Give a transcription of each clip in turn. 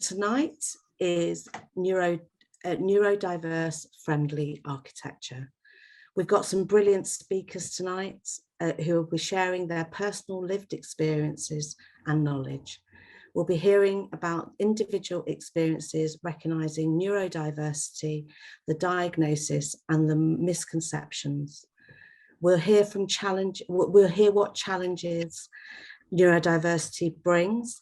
tonight is neurodiverse friendly architecture. We've got some brilliant speakers tonight who will be sharing their personal lived experiences and knowledge. We'll be hearing about individual experiences, recognising neurodiversity, the diagnosis and the misconceptions. We'll hear what challenges neurodiversity brings,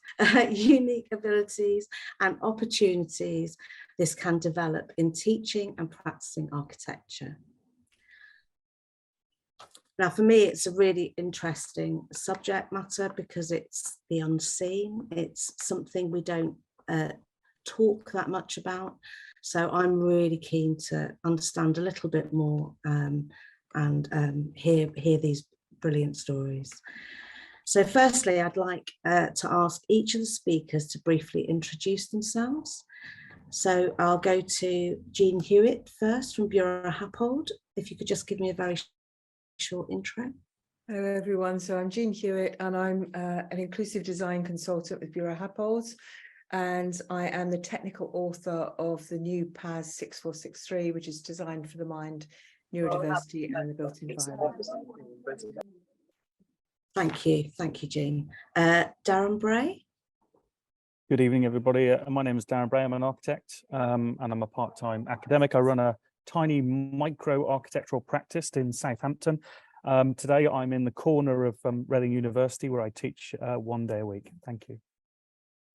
unique abilities and opportunities this can develop in teaching and practicing architecture. Now, for me, it's a really interesting subject matter because it's the unseen. It's something we don't talk that much about. So I'm really keen to understand a little bit more and hear these brilliant stories. So firstly, I'd like to ask each of the speakers to briefly introduce themselves. So I'll go to Jean Hewitt first from Buro Happold. If you could just give me a very short intro. Hello everyone, so I'm Jean Hewitt and I'm an inclusive design consultant with Buro Happold, and I am the technical author of the new PAS 6463, which is Designed for the Mind, Neurodiversity and the Built Environment. Thank you, Jean. Darren Bray. Good evening, everybody. My name is Darren Bray. I'm an architect and I'm a part-time academic. I run a tiny micro architectural practice in Southampton. Today, I'm in the corner of Reading University where I teach 1 day a week. Thank you.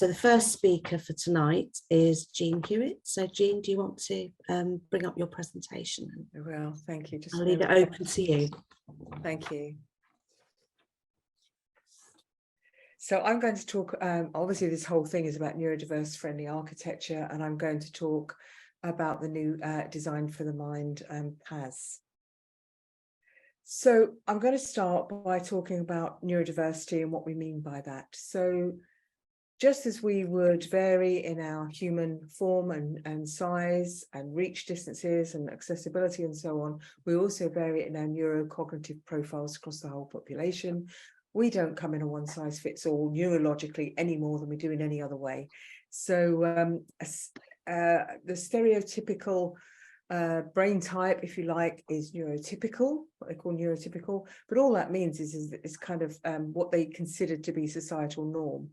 So the first speaker for tonight is Jean Hewitt. So Jean, do you want to bring up your presentation? Well, thank you. I'll leave it open to you. Thank you. So I'm going to talk, obviously this whole thing is about neurodiverse friendly architecture, and I'm going to talk about the new Designed for the Mind PAS. So I'm going to start by talking about neurodiversity and what we mean by that. So just as we would vary in our human form and size and reach distances and accessibility and so on, we also vary in our neurocognitive profiles across the whole population. We don't come in a one-size-fits-all neurologically any more than we do in any other way. So the stereotypical brain type, if you like, is neurotypical, what they call neurotypical, but all that means is kind of what they consider to be societal norm.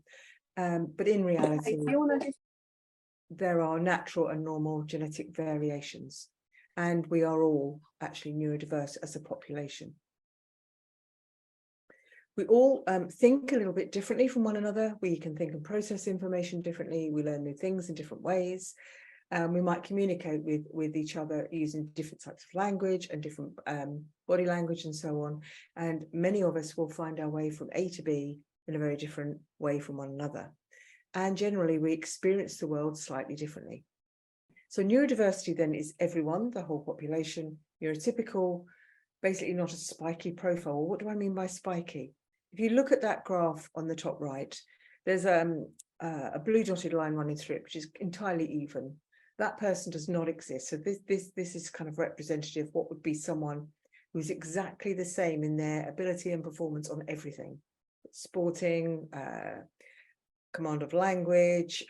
But in reality, there are natural and normal genetic variations, and we are all actually neurodiverse as a population. We all think a little bit differently from one another. We can think and process information differently. We learn new things in different ways. We might communicate with each other using different types of language and different body language and so on. And many of us will find our way from A to B in a very different way from one another. And generally, we experience the world slightly differently. So neurodiversity then is everyone, the whole population. Neurotypical, basically not a spiky profile. What do I mean by spiky? If you look at that graph on the top right, there's a blue dotted line running through it, which is entirely even. That person does not exist. So this is kind of representative of what would be someone who's exactly the same in their ability and performance on everything. Sporting, command of language,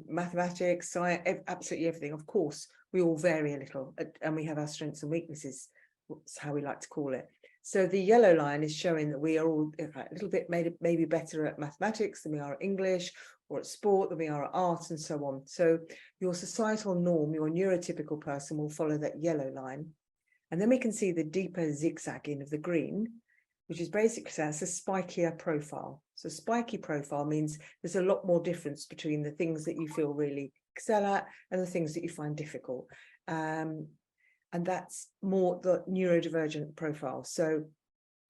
mathematics, science, absolutely everything. Of course, we all vary a little and we have our strengths and weaknesses. That's how we like to call it. So the yellow line is showing that we are all a little bit maybe better at mathematics than we are at English, or at sport than we are at art, and so on. So your societal norm, your neurotypical person, will follow that yellow line. And then we can see the deeper zigzagging of the green, which is basically that's a spikier profile. So spiky profile means there's a lot more difference between the things that you feel really excel at and the things that you find difficult. And that's more the neurodivergent profile. So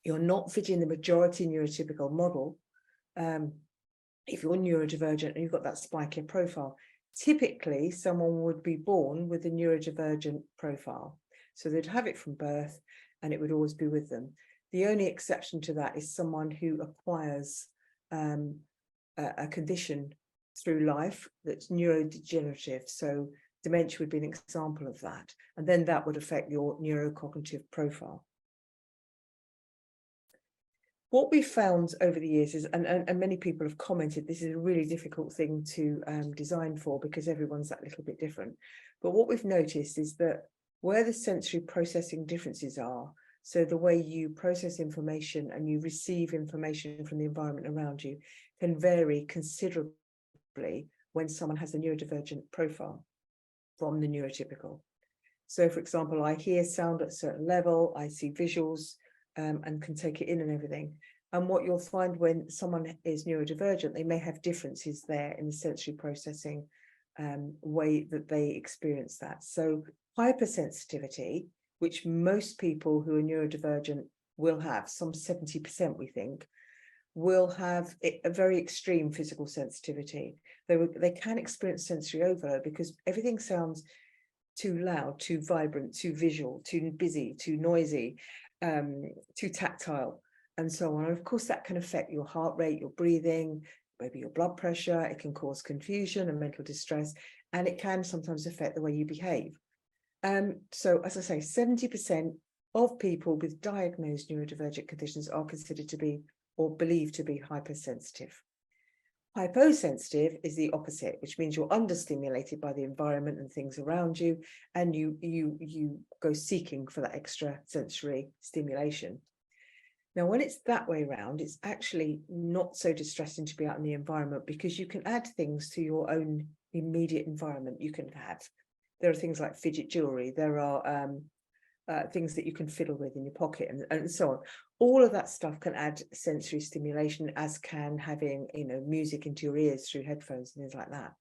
you're not fitting the majority neurotypical model. If you're neurodivergent and you've got that spikier profile, typically someone would be born with a neurodivergent profile. So they'd have it from birth and it would always be with them. The only exception to that is someone who acquires a condition through life that's neurodegenerative. So dementia would be an example of that. And then that would affect your neurocognitive profile. What we've found over the years is, and many people have commented, this is a really difficult thing to design for because everyone's that little bit different. But what we've noticed is that where the sensory processing differences are, so the way you process information and you receive information from the environment around you can vary considerably when someone has a neurodivergent profile from the neurotypical. So for example, I hear sound at a certain level, I see visuals and can take it in and everything. And what you'll find when someone is neurodivergent, they may have differences there in the sensory processing way that they experience that. So hypersensitivity, which most people who are neurodivergent will have, some 70% we think, will have a very extreme physical sensitivity. They can experience sensory overload because everything sounds too loud, too vibrant, too visual, too busy, too noisy, too tactile, and so on. And of course, that can affect your heart rate, your breathing, maybe your blood pressure. It can cause confusion and mental distress, and it can sometimes affect the way you behave. So as I say, 70% of people with diagnosed neurodivergent conditions are considered to be or believed to be hypersensitive. Hyposensitive is the opposite, which means you're understimulated by the environment and things around you, and you go seeking for that extra sensory stimulation. Now, when it's that way around, it's actually not so distressing to be out in the environment because you can add things to your own immediate environment. You can have, there are things like fidget jewelry, there are things that you can fiddle with in your pocket and so on. All of that stuff can add sensory stimulation, as can having, music into your ears through headphones and things like that.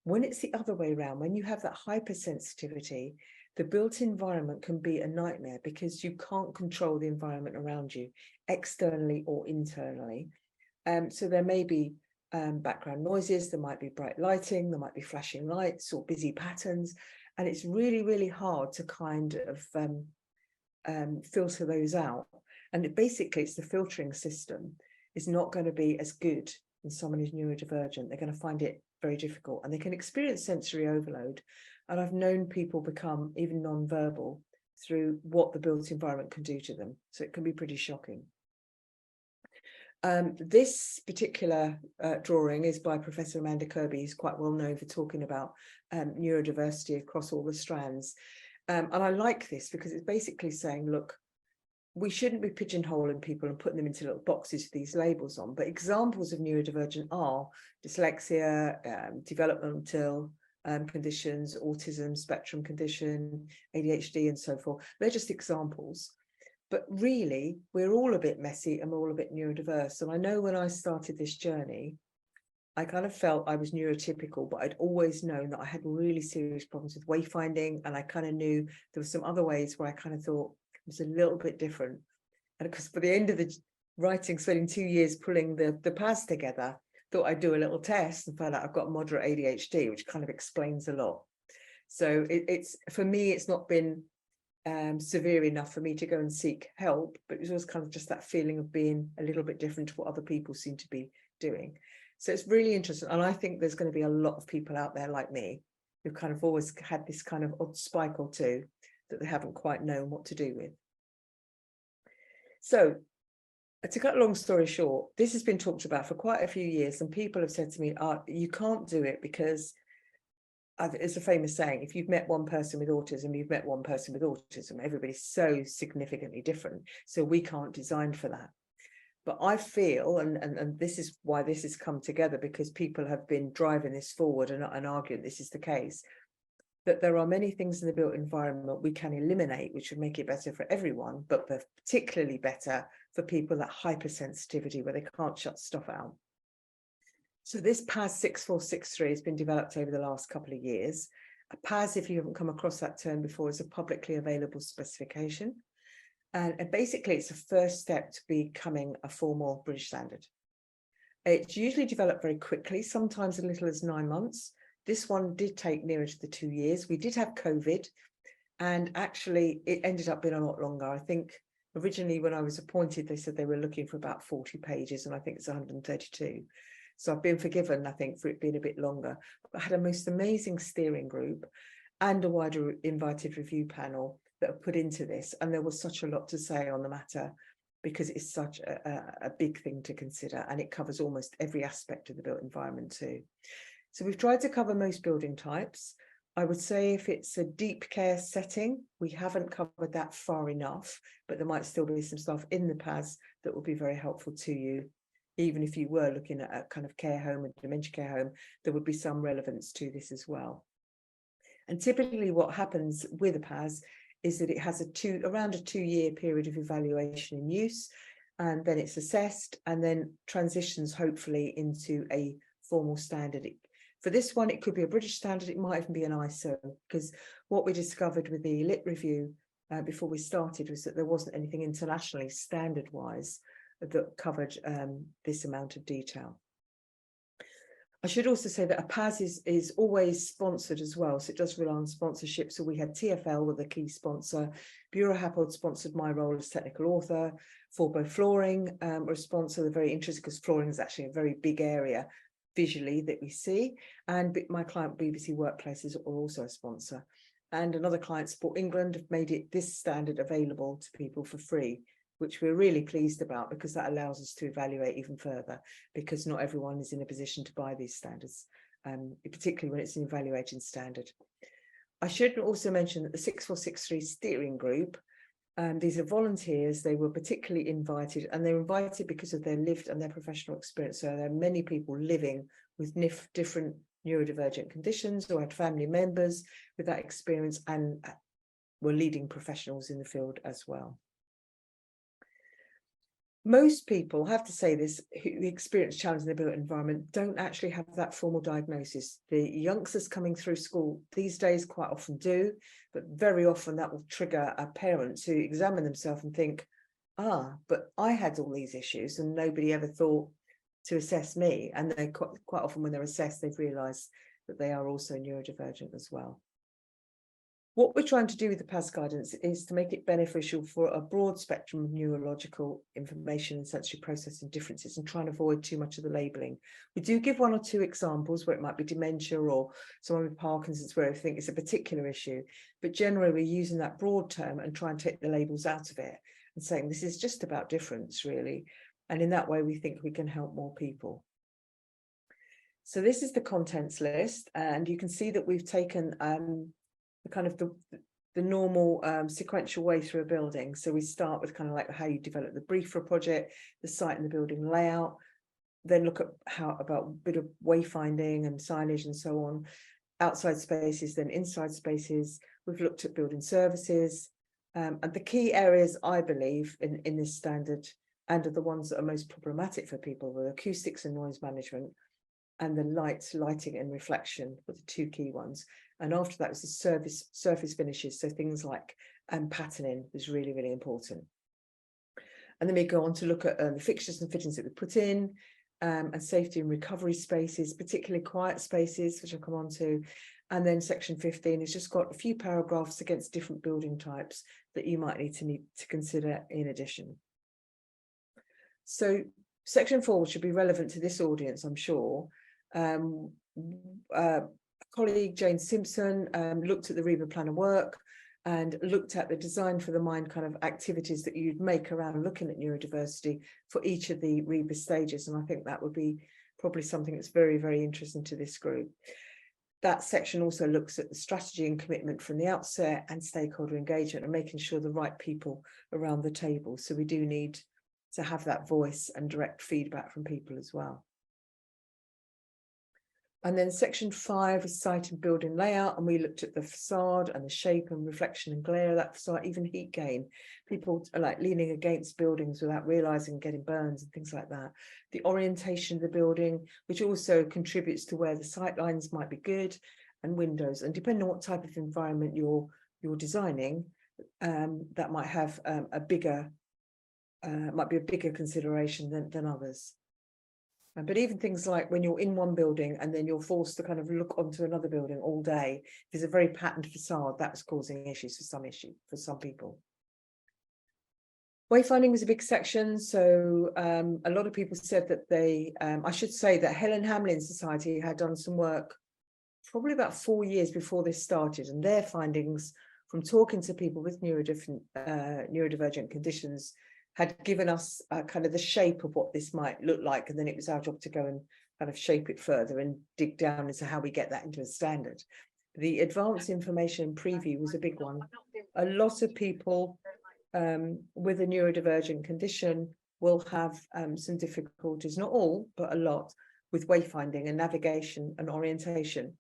When it's the other way around, when you have that hypersensitivity, the built environment can be a nightmare because you can't control the environment around you, externally or internally. So there may be background noises, there might be bright lighting, there might be flashing lights or busy patterns, and it's really, really hard to kind of filter those out. And basically, it's the filtering system is not going to be as good in someone who's neurodivergent. They're going to find it very difficult, and they can experience sensory overload. And I've known people become even non-verbal through what the built environment can do to them. So it can be pretty shocking. This particular drawing is by Professor Amanda Kirby, who's quite well known for talking about neurodiversity across all the strands. And I like this because it's basically saying, look, we shouldn't be pigeonholing people and putting them into little boxes with these labels on, but examples of neurodivergent are dyslexia, developmental conditions, autism spectrum condition, ADHD, and so forth. They're just examples. But really, we're all a bit messy and we're all a bit neurodiverse. And I know when I started this journey, I kind of felt I was neurotypical, but I'd always known that I had really serious problems with wayfinding. And I kind of knew there were some other ways where I kind of thought it was a little bit different. And because by the end of the writing, spending 2 years pulling the PAS together, thought I'd do a little test and found out I've got moderate ADHD, which kind of explains a lot. So it's for me, it's not been severe enough for me to go and seek help, but it was always kind of just that feeling of being a little bit different to what other people seem to be doing. So it's really interesting, and I think there's going to be a lot of people out there like me who kind of always had this kind of odd spike or two that they haven't quite known what to do with. So to cut a long story short, this has been talked about for quite a few years, and people have said to me, you can't do it because it's a famous saying, if you've met one person with autism, you've met one person with autism. Everybody's so significantly different, so we can't design for that. But I feel, and this is why this has come together, because people have been driving this forward and arguing this is the case, that there are many things in the built environment we can eliminate, which would make it better for everyone, but particularly better for people that hypersensitivity, where they can't shut stuff out. So this PAS 6463 has been developed over the last couple of years. A PAS, if you haven't come across that term before, is a publicly available specification. And basically, it's a first step to becoming a formal British standard. It's usually developed very quickly, sometimes as little as 9 months. This one did take nearer to the 2 years. We did have COVID, and actually it ended up being a lot longer. I think originally when I was appointed, they said they were looking for about 40 pages, and I think it's 132. So I've been forgiven, I think, for it being a bit longer. But I had a most amazing steering group and a wider invited review panel that have put into this. And there was such a lot to say on the matter because it's such a big thing to consider, and it covers almost every aspect of the built environment too. So we've tried to cover most building types. I would say if it's a deep care setting, we haven't covered that far enough, but there might still be some stuff in the PAS that will be very helpful to you. Even if you were looking at a kind of care home, a dementia care home, there would be some relevance to this as well. And typically what happens with a PAS is that it has around a 2-year period of evaluation and use, and then it's assessed and then transitions hopefully into a formal standard. For this one, it could be a British standard, it might even be an ISO, because what we discovered with the lit review before we started was that there wasn't anything internationally standard-wise that covered this amount of detail. I should also say that a PAS is always sponsored as well, so it does rely on sponsorship. So we had TfL with a key sponsor, Buro Happold sponsored my role as technical author, Forbo Flooring were a sponsor. They're very interested because flooring is actually a very big area visually that we see, and my client BBC Workplaces are also a sponsor, and another client, Sport England, have made this standard available to people for free, which we're really pleased about, because that allows us to evaluate even further, because not everyone is in a position to buy these standards, particularly when it's an evaluating standard. I should also mention that the 6463 steering group, these are volunteers. They were particularly invited, and they were invited because of their lived and their professional experience. So there are many people living with different neurodivergent conditions or had family members with that experience, and were leading professionals in the field as well. Most people, have to say this, who experience challenge in the built environment don't actually have that formal diagnosis. The youngsters coming through school these days quite often do, but very often that will trigger a parent to examine themselves and think, but I had all these issues and nobody ever thought to assess me. And they quite often when they're assessed, they've realised that they are also neurodivergent as well. What we're trying to do with the PAS guidance is to make it beneficial for a broad spectrum of neurological information and sensory processing differences, and try and avoid too much of the labelling. We do give 1 or 2 examples where it might be dementia or someone with Parkinson's where I think it's a particular issue, but generally we're using that broad term and try and take the labels out of it and saying this is just about difference really, and in that way we think we can help more people. So this is the contents list, and you can see that we've taken the normal sequential way through a building. So we start with kind of like how you develop the brief for a project, the site and the building layout, then look at about a bit of wayfinding and signage and so on, outside spaces, then inside spaces. We've looked at building services, and the key areas I believe in this standard, and are the ones that are most problematic for people, were acoustics and noise management, and the lighting and reflection were the 2 key ones. And after that was the surface finishes, so things like patterning was really, really important. And then we go on to look at the fixtures and fittings that we put in, and safety and recovery spaces, particularly quiet spaces, which I'll come on to. And then section 15 has just got a few paragraphs against different building types that you might need to consider in addition. So section 4 should be relevant to this audience, I'm sure. Colleague Jean Simpson looked at the RIBA plan of work and looked at the design for the mind kind of activities that you'd make around looking at neurodiversity for each of the RIBA stages. And I think that would be probably something that's very, very interesting to this group. That section also looks at the strategy and commitment from the outset and stakeholder engagement and making sure the right people around the table. So we do need to have that voice and direct feedback from people as well. And then section 5 is site and building layout, and we looked at the facade and the shape and reflection and glare of that facade, even heat gain. People are like leaning against buildings without realising getting burns and things like that. The orientation of the building, which also contributes to where the sight lines might be good, and windows. And depending on what type of environment you're designing, that might have might be a bigger consideration than others. But even things like when you're in one building and then you're forced to kind of look onto another building all day, if there's a very patterned facade, that's causing issues for some people. Wayfinding was a big section, so a lot of people said that they, I should say that Helen Hamlin Society had done some work probably about 4 years before this started, and their findings from talking to people with neurodivergent conditions had given us kind of the shape of what this might look like, and then it was our job to go and kind of shape it further and dig down into how we get that into a standard. The advanced information preview was a big one. A lot of people with a neurodivergent condition will have some difficulties, not all, but a lot, with wayfinding and navigation and orientation.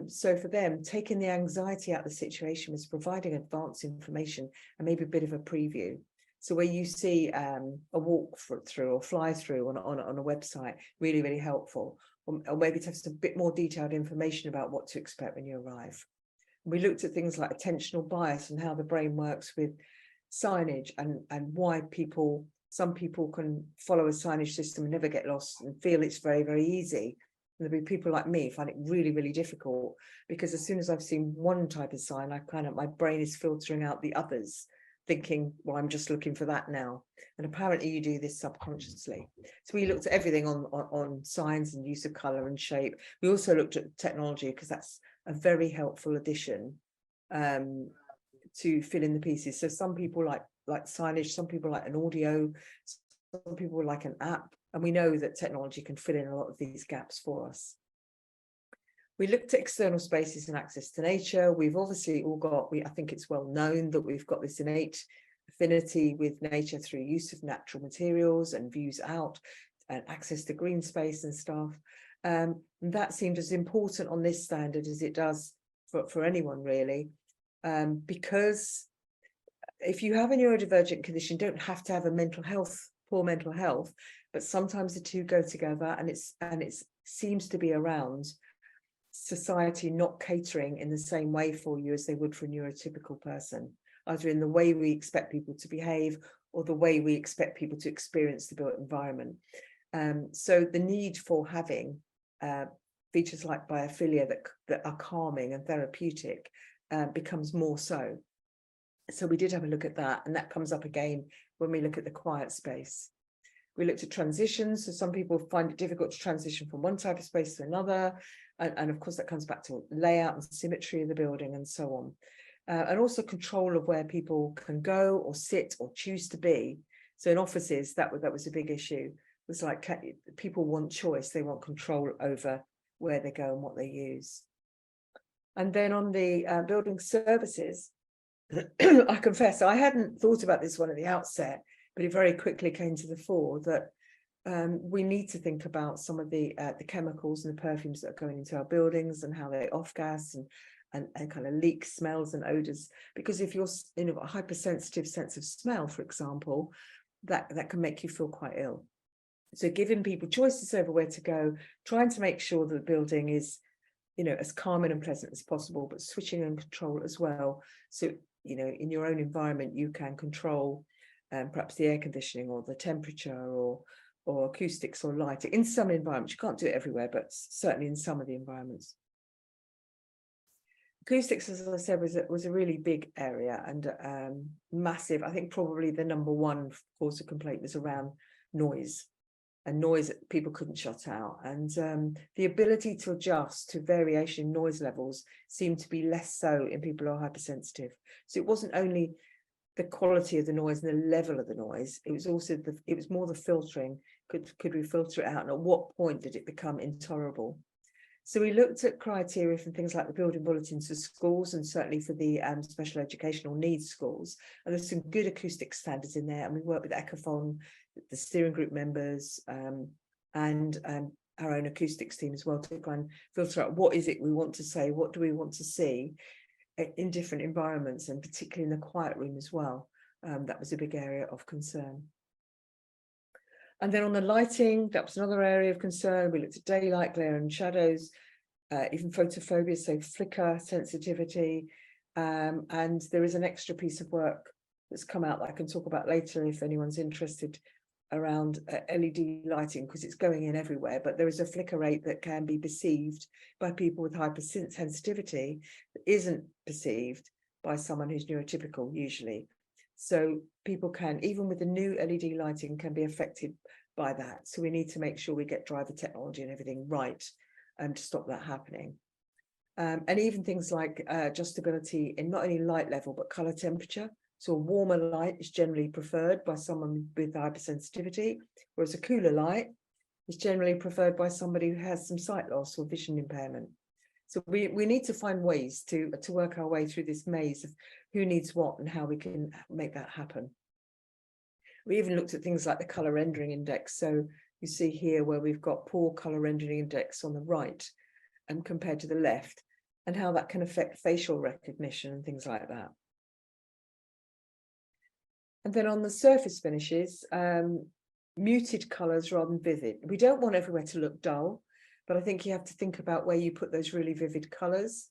So for them, taking the anxiety out of the situation was providing advanced information and maybe a bit of a preview. So where you see a walk through or fly through on a website, really, really helpful. Or maybe to have some bit more detailed information about what to expect when you arrive. We looked at things like attentional bias and how the brain works with signage, and why some people can follow a signage system and never get lost and feel it's very, very easy. And there'll be people like me find it really, really difficult, because as soon as I've seen one type of sign, my brain is filtering out the others, thinking, well, I'm just looking for that now. And apparently you do this subconsciously. So we looked at everything on signs and use of color and shape. We also looked at technology, because that's a very helpful addition to fill in the pieces. So some people like signage, some people like an audio, some people like an app, and we know that technology can fill in a lot of these gaps for us. We looked at external spaces and access to nature. We've obviously all got, I think it's well known that we've got this innate affinity with nature through use of natural materials and views out and access to green space and stuff. And that seemed as important on this standard as it does for anyone really, because if you have a neurodivergent condition, you don't have to have a poor mental health, but sometimes the two go together, and it seems to be around society not catering in the same way for you as they would for a neurotypical person, either in the way we expect people to behave or the way we expect people to experience the built environment. So the need for having features like biophilia that are calming and therapeutic becomes more so. So we did have a look at that, and that comes up again when we look at the quiet space. We looked at transitions. So some people find it difficult to transition from one type of space to another. And of course, that comes back to layout and symmetry of the building and so on. And also control of where people can go or sit or choose to be. So in offices, that was a big issue. It was like people want choice. They want control over where they go and what they use. And then on the building services, I confess, I hadn't thought about this one at the outset, but it very quickly came to the fore that we need to think about some of the chemicals and the perfumes that are going into our buildings and how they off-gas and kind of leak smells and odors. Because if you're in a hypersensitive sense of smell, for example, that can make you feel quite ill. So giving people choices over where to go, trying to make sure that the building is, as calming and pleasant as possible, but switching and control as well. So, in your own environment, you can control perhaps the air conditioning or the temperature or acoustics or lighting. In some environments, you can't do it everywhere, but certainly in some of the environments. Acoustics, as I said, was a really big area and massive. I think probably the number one cause of complaint was around noise. And noise that people couldn't shut out. And the ability to adjust to variation in noise levels seemed to be less so in people who are hypersensitive. So it wasn't only the quality of the noise and the level of the noise, it was also it was more the filtering. Could we filter it out? And at what point did it become intolerable? So we looked at criteria from things like the building bulletins for schools, and certainly for the special educational needs schools. And there's some good acoustic standards in there. And we worked with Ecophon, the steering group members, and our own acoustics team as well, to try and filter out what is it we want to say, what do we want to see in different environments, and particularly in the quiet room as well. That was a big area of concern. And then on the lighting, that was another area of concern. We looked at daylight, glare and shadows, even photophobia, so flicker sensitivity. And there is an extra piece of work that's come out that I can talk about later if anyone's interested, around LED lighting, because it's going in everywhere. But there is a flicker rate that can be perceived by people with hypersensitivity that isn't perceived by someone who's neurotypical usually. So people can, even with the new LED lighting, can be affected by that. So we need to make sure we get driver technology and everything right to stop that happening. And even things like adjustability in not only light level, but color temperature. So a warmer light is generally preferred by someone with hypersensitivity, whereas a cooler light is generally preferred by somebody who has some sight loss or vision impairment. So we need to find ways to work our way through this maze of who needs what and how we can make that happen. We even looked at things like the colour rendering index. So you see here where we've got poor colour rendering index on the right and compared to the left, and how that can affect facial recognition and things like that. And then on the surface finishes, muted colours rather than vivid. We don't want everywhere to look dull, but I think you have to think about where you put those really vivid colours,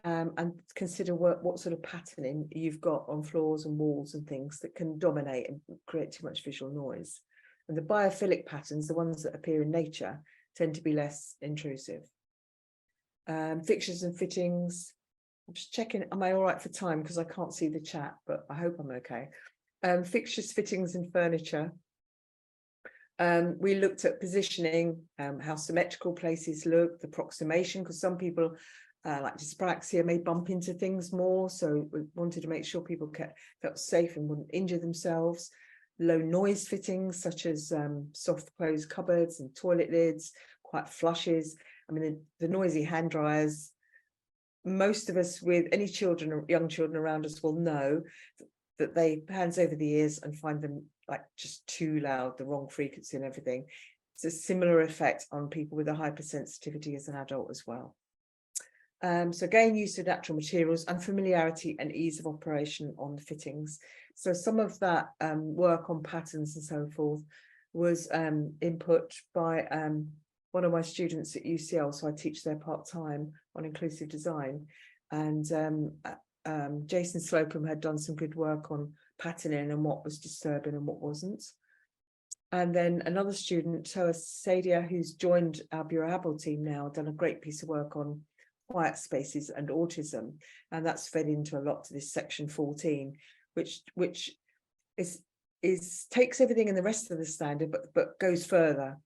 and consider what sort of patterning you've got on floors and walls and things that can dominate and create too much visual noise. And the biophilic patterns, the ones that appear in nature, tend to be less intrusive. Fixtures and fittings. I'm just checking, am I all right for time? Because I can't see the chat, but I hope I'm okay. Fixtures, fittings and furniture. We looked at positioning, how symmetrical places look, the approximation, because some people like dyspraxia may bump into things more. So we wanted to make sure people felt safe and wouldn't injure themselves. Low noise fittings, such as soft closed cupboards and toilet lids, quiet flushes. I mean, the noisy hand dryers, most of us with any children or young children around us will know that they hands over the ears and find them like just too loud, the wrong frequency and everything. It's a similar effect on people with a hypersensitivity as an adult as well. So again, use of natural materials and familiarity and ease of operation on the fittings. So some of that work on patterns and so forth was input by one of my students at UCL. So I teach there part-time on inclusive design. And Jason Slocum had done some good work on patterning and what was disturbing and what wasn't. And then another student, Toa Sadia, who's joined our Buro Happold team now, done a great piece of work on quiet spaces and autism, and that's fed into a lot to this section 14, which is takes everything in the rest of the standard but goes further.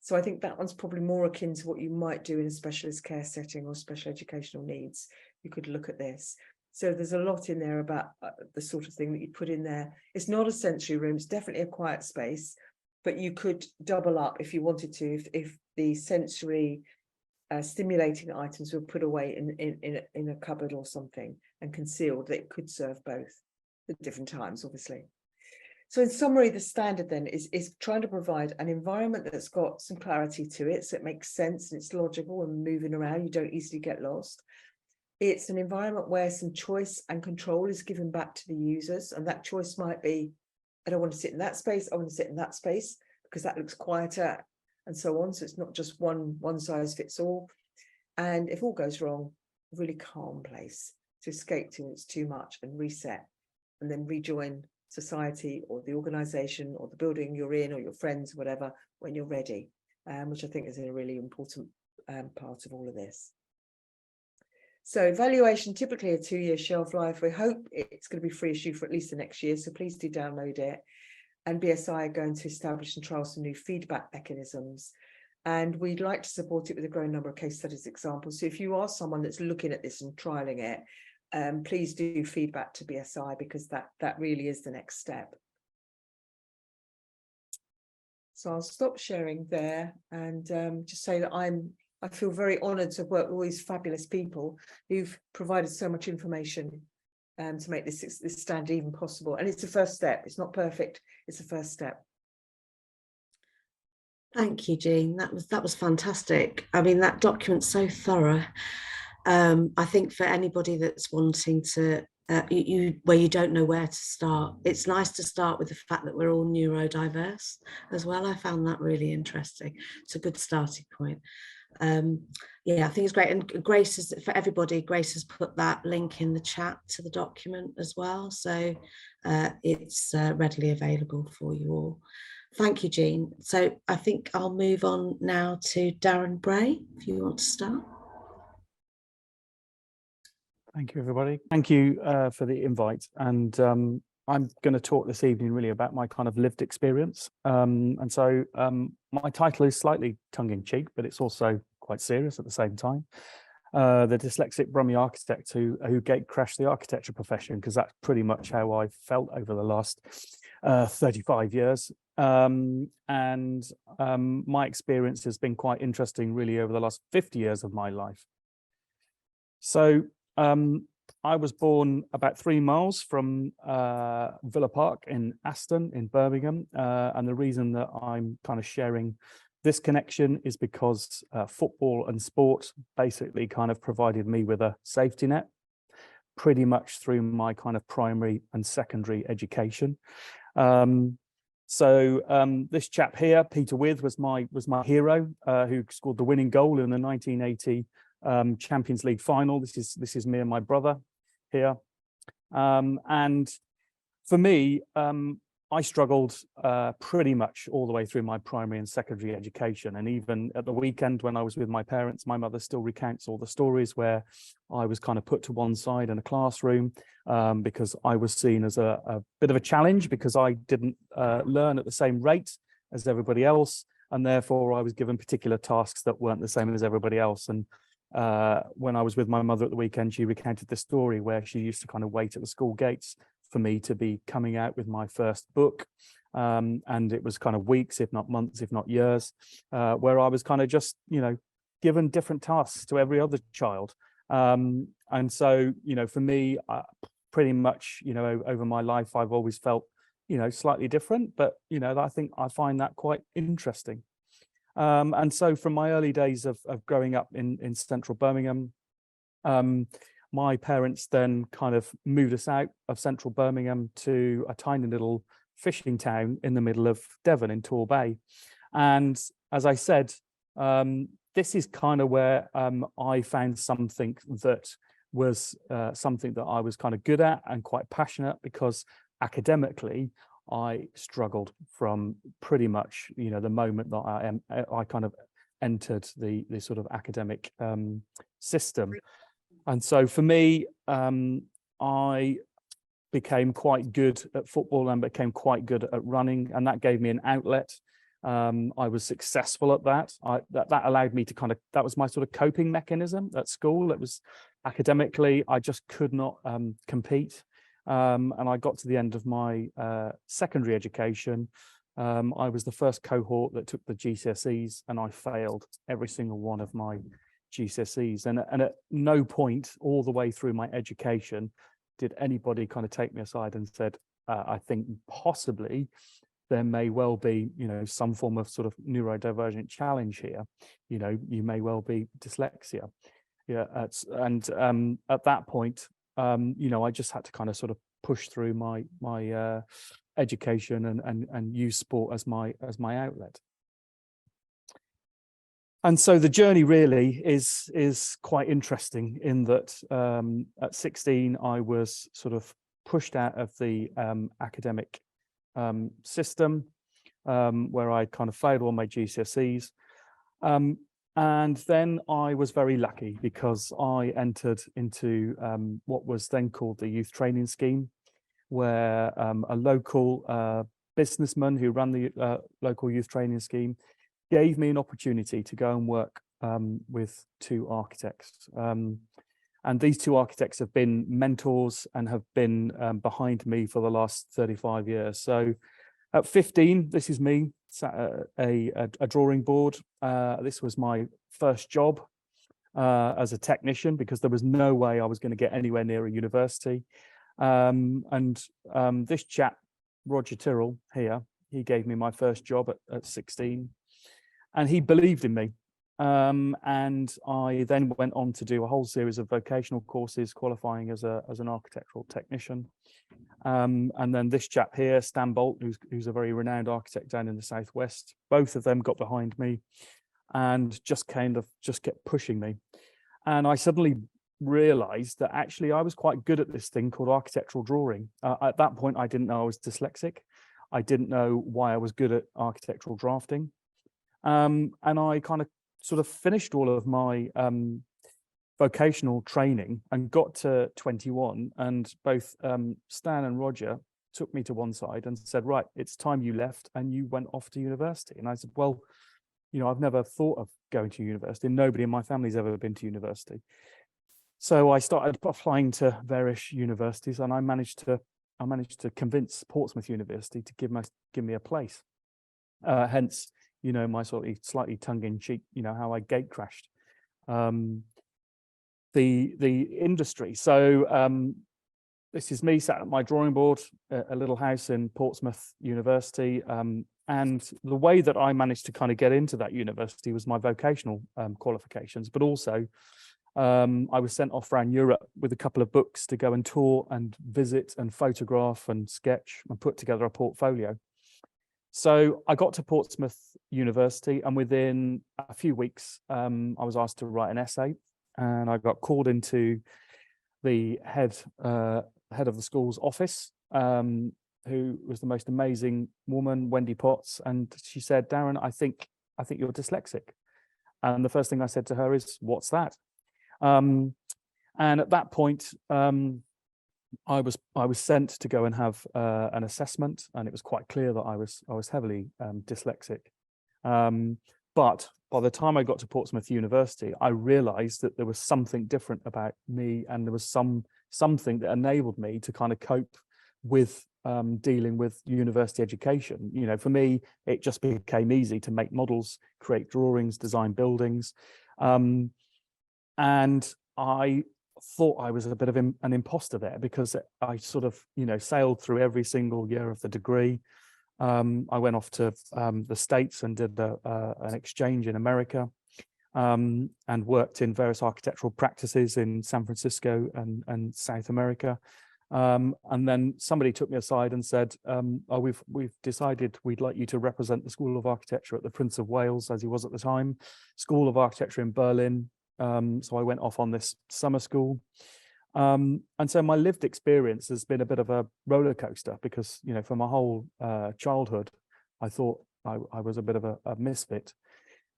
So I think that one's probably more akin to what you might do in a specialist care setting or special educational needs. You could look at this. So there's a lot in there about the sort of thing that you put in there. It's not a sensory room, it's definitely a quiet space, but you could double up if you wanted to, if the sensory stimulating items were put away in a cupboard or something and concealed, that it could serve both at different times, obviously. So in summary, the standard then is trying to provide an environment that's got some clarity to it, so it makes sense and it's logical and moving around, you don't easily get lost. It's an environment where some choice and control is given back to the users, and that choice might be, I don't want to sit in that space, I want to sit in that space because that looks quieter, and so on. So it's not just one size fits all. And if all goes wrong, a really calm place to escape to when it's too much, and reset and then rejoin society or the organization or the building you're in or your friends, whatever, when you're ready, which I think is a really important part of all of this. So evaluation, typically a 2-year shelf life. We hope it's going to be free issue for at least the next year, so please do download it. And BSI are going to establish and trial some new feedback mechanisms. And we'd like to support it with a growing number of case studies examples. So if you are someone that's looking at this and trialing it, please do feedback to BSI, because that really is the next step. So I'll stop sharing there and just say that I feel very honoured to work with all these fabulous people who've provided so much information to make this standard even possible. And it's a first step. It's not perfect. It's a first step. Thank you, Jean. That was fantastic. I mean, that document's so thorough. I think for anybody that's wanting to, where you don't know where to start, it's nice to start with the fact that we're all neurodiverse as well. I found that really interesting. It's a good starting point. Yeah, I think it's great. And Grace has, for everybody, Grace has put that link in the chat to the document as well. So it's readily available for you all. Thank you, Jean. So I think I'll move on now to Darren Bray, if you want to start. Thank you, everybody. Thank you for the invite. And I'm going to talk this evening really about my kind of lived experience. And so my title is slightly tongue-in-cheek, but it's also quite serious at the same time. the dyslexic Brummie architect who gate crashed the architecture profession, because that's pretty much how I felt over the last 35 years. My experience has been quite interesting really over the last 50 years of my life. So I was born about 3 miles from Villa Park in Aston in Birmingham, and the reason that I'm kind of sharing this connection is because football and sport basically kind of provided me with a safety net pretty much through my kind of primary and secondary education. This chap here, Peter With, was my hero, who scored the winning goal in the 1980 Champions League final. This is me and my brother here, and for me, I struggled pretty much all the way through my primary and secondary education, and even at the weekend when I was with my parents, my mother still recounts all the stories where I was kind of put to one side in a classroom because I was seen as a bit of a challenge, because I didn't learn at the same rate as everybody else, and therefore I was given particular tasks that weren't the same as everybody else. And when I was with my mother at the weekend, she recounted this story where she used to kind of wait at the school gates for me to be coming out with my first book, and it was kind of weeks, if not months, if not years, where I was kind of just, you know, given different tasks to every other child. And so, you know, for me, pretty much, you know, over my life, I've always felt, you know, slightly different, but, you know, I think I find that quite interesting. And so from my early days of growing up in central Birmingham, my parents then kind of moved us out of central Birmingham to a tiny little fishing town in the middle of Devon in Tor Bay. And as I said, this is kind of where I found something that was something that I was kind of good at and quite passionate, because academically I struggled from pretty much, you know, the moment that I kind of entered the sort of academic system. And so for me, I became quite good at football and became quite good at running, and that gave me an outlet. I was successful at that. That allowed me to kind of, that was my sort of coping mechanism at school. It was academically, I just could not compete. And I got to the end of my secondary education. I was the first cohort that took the GCSEs, and I failed every single one of my GCSEs. And at no point all the way through my education did anybody kind of take me aside and said, I think possibly there may well be, you know, some form of sort of neurodivergent challenge here. You know, you may well be dyslexia. Yeah, at that point, you know, I just had to kind of sort of push through my education and use sport as my outlet. And so the journey really is quite interesting in that at 16 I was sort of pushed out of the academic system, where I kind of failed all my GCSEs. And then I was very lucky because I entered into what was then called the youth training scheme, where a local businessman who ran the local youth training scheme gave me an opportunity to go and work with 2 architects. And these 2 architects have been mentors and have been behind me for the last 35 years. So at 15, this is me sat at a drawing board. This was my first job as a technician, because there was no way I was going to get anywhere near a university. This chap, Roger Tyrrell here, he gave me my first job at 16. And he believed in me. And I then went on to do a whole series of vocational courses, qualifying as an architectural technician. And then this chap here, Stan Bolt, who's a very renowned architect down in the southwest, both of them got behind me and just kept pushing me. And I suddenly realized that actually I was quite good at this thing called architectural drawing. At that point, I didn't know I was dyslexic. I didn't know why I was good at architectural drafting. And I kind of sort of finished all of my vocational training and got to 21, and both Stan and Roger took me to one side and said, right, it's time you left and you went off to university. And I said, well, I've never thought of going to university. Nobody in my family's ever been to university. So I started applying to various universities, and I managed to convince Portsmouth University to give me a place. Hence, my sort of slightly tongue-in-cheek, how I gate crashed the industry. So this is me sat at my drawing board, a little house in Portsmouth University. And the way that I managed to kind of get into that university was my vocational qualifications, but also I was sent off around Europe with a couple of books to go and tour and visit and photograph and sketch and put together a portfolio. So I got to Portsmouth University, and within a few weeks, I was asked to write an essay, and I got called into the head of the school's office, who was the most amazing woman, Wendy Potts, and she said, "Darren, I think you're dyslexic." And the first thing I said to her is, "What's that?" And at that point, I was sent to go and have an assessment, and it was quite clear that I was heavily dyslexic. But by the time I got to Portsmouth University, I realised that there was something different about me, and there was something that enabled me to kind of cope with dealing with university education. For me, it just became easy to make models, create drawings, design buildings, and I thought I was a bit of an imposter there, because I sort of sailed through every single year of the degree. I went off to the States and did an exchange in America, and worked in various architectural practices in San Francisco and South America. And then somebody took me aside and said, "Oh, we've decided we'd like you to represent the School of Architecture at the Prince of Wales," as he was at the time, School of Architecture in Berlin. So I went off on this summer school. And so my lived experience has been a bit of a roller coaster, because, for my whole childhood, I thought I was a bit of a misfit.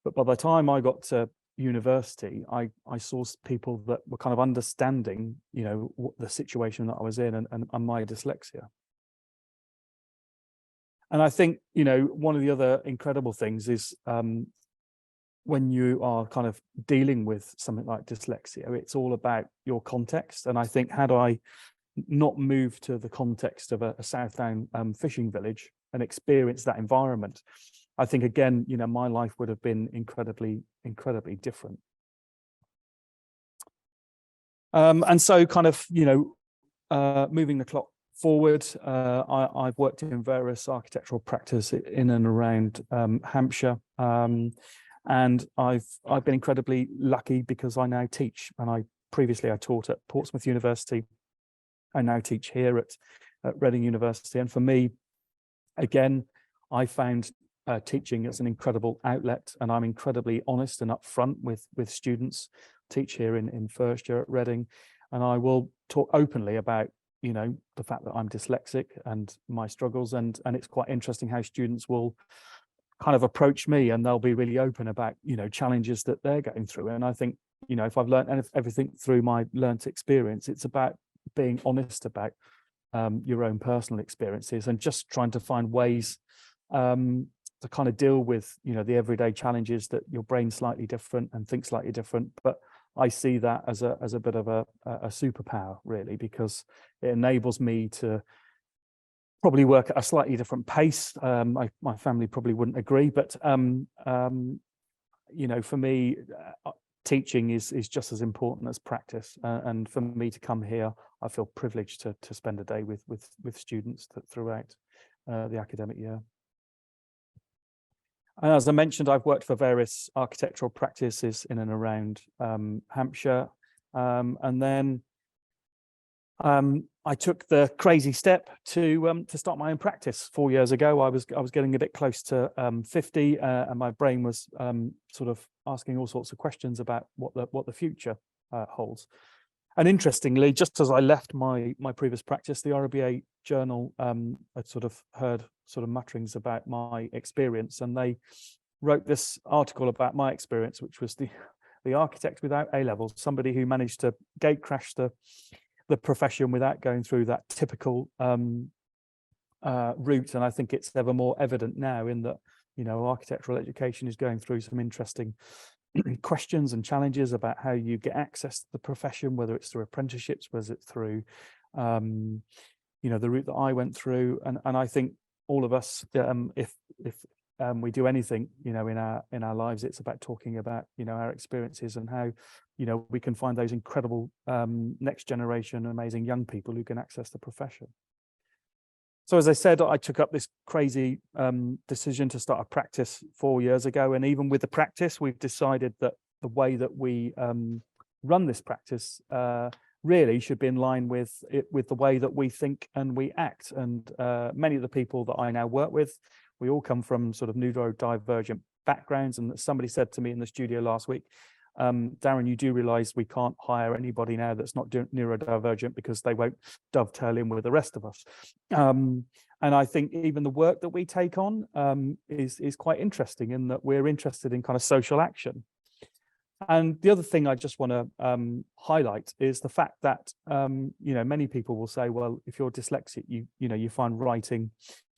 But by the time I got to university, I saw people that were kind of understanding, what the situation that I was in and my dyslexia. And I think, one of the other incredible things is when you are kind of dealing with something like dyslexia, it's all about your context. And I think, had I not moved to the context of a Southdown fishing village and experienced that environment, I think, again, my life would have been incredibly different. And so kind of, moving the clock forward, I've worked in various architectural practice in and around Hampshire. And I've been incredibly lucky, because I now teach, and previously I taught at Portsmouth University. I now teach here at Reading University. And for me, again, I found teaching as an incredible outlet, and I'm incredibly honest and upfront with students. Teach here in first year at Reading, and I will talk openly about the fact that I'm dyslexic and my struggles, and it's quite interesting how students will kind of approach me, and they'll be really open about challenges that they're going through. And I think if I've learned everything through my learnt experience, it's about being honest about your own personal experiences, and just trying to find ways to kind of deal with the everyday challenges that your brain's slightly different and thinks slightly different. But I see that as a bit of a superpower, really, because it enables me to probably work at a slightly different pace. My family probably wouldn't agree, but for me, teaching is just as important as practice. And for me to come here, I feel privileged to spend a day with students throughout the academic year. And as I mentioned, I've worked for various architectural practices in and around Hampshire, and then I took the crazy step to start my own practice 4 years ago. I was getting a bit close to 50, and my brain was sort of asking all sorts of questions about what the future holds. And interestingly, just as I left my previous practice, the RIBA journal had sort of heard sort of mutterings about my experience, and they wrote this article about my experience, which was the architect without A-levels, somebody who managed to gate crash the profession without going through that typical route. And I think it's ever more evident now, in that architectural education is going through some interesting questions and challenges about how you get access to the profession, whether it's through apprenticeships, whether it's through the route that I went through, and I think all of us, if we do anything, in our lives, it's about talking about our experiences and how we can find those incredible next generation amazing young people who can access the profession. So as I said, I took up this crazy decision to start a practice 4 years ago, and even with the practice, we've decided that the way that we run this practice really should be in line with the way that we think and we act. And many of the people that I now work with, we all come from sort of neurodivergent backgrounds. And somebody said to me in the studio last week, Darren, you do realize we can't hire anybody now that's not neurodivergent because they won't dovetail in with the rest of us. And I think even the work that we take on is quite interesting in that we're interested in kind of social action. And the other thing I just want to highlight is the fact that many people will say, well, if you're dyslexic, you find writing,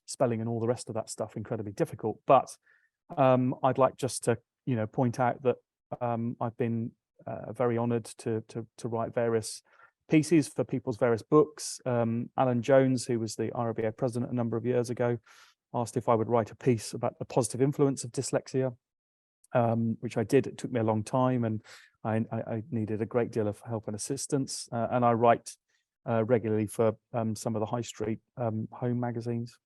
spelling, and all the rest of that stuff incredibly difficult. But I'd like just to point out that I've been very honoured to write various pieces for people's various books. Alan Jones, who was the RIBA president a number of years ago, asked if I would write a piece about the positive influence of dyslexia. Which I did. It took me a long time, and I needed a great deal of help and assistance. And I write regularly for some of the high street home magazines.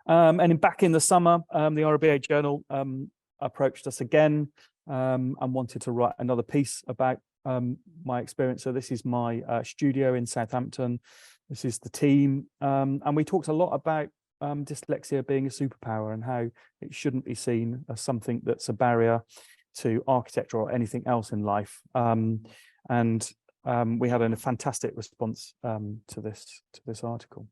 And back in the summer, the RIBA Journal approached us again and wanted to write another piece about my experience. So this is my studio in Southampton. This is the team, and we talked a lot about dyslexia being a superpower and how it shouldn't be seen as something that's a barrier to architecture or anything else in life. And we had a fantastic response to this article.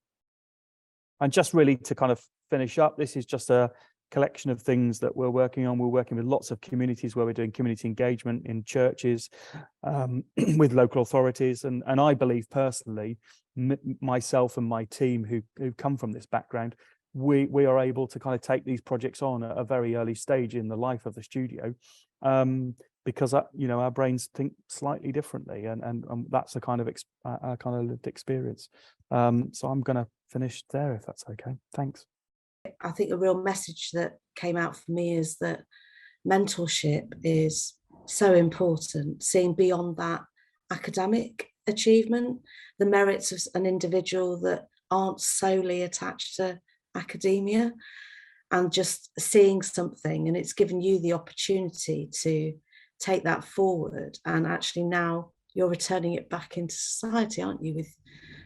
And just really to kind of finish up, this is just a collection of things that we're working on. We're working with lots of communities where we're doing community engagement in churches, with local authorities. And I believe personally, myself and my team who come from this background, we are able to kind of take these projects on at a very early stage in the life of the studio, because our brains think slightly differently, and that's a kind of lived experience. So I'm going to finish there, if that's okay. Thanks. I think a real message that came out for me is that mentorship is so important, seeing beyond that academic achievement, the merits of an individual that aren't solely attached to academia, and just seeing something, and it's given you the opportunity to take that forward, and actually now you're returning it back into society, aren't you, with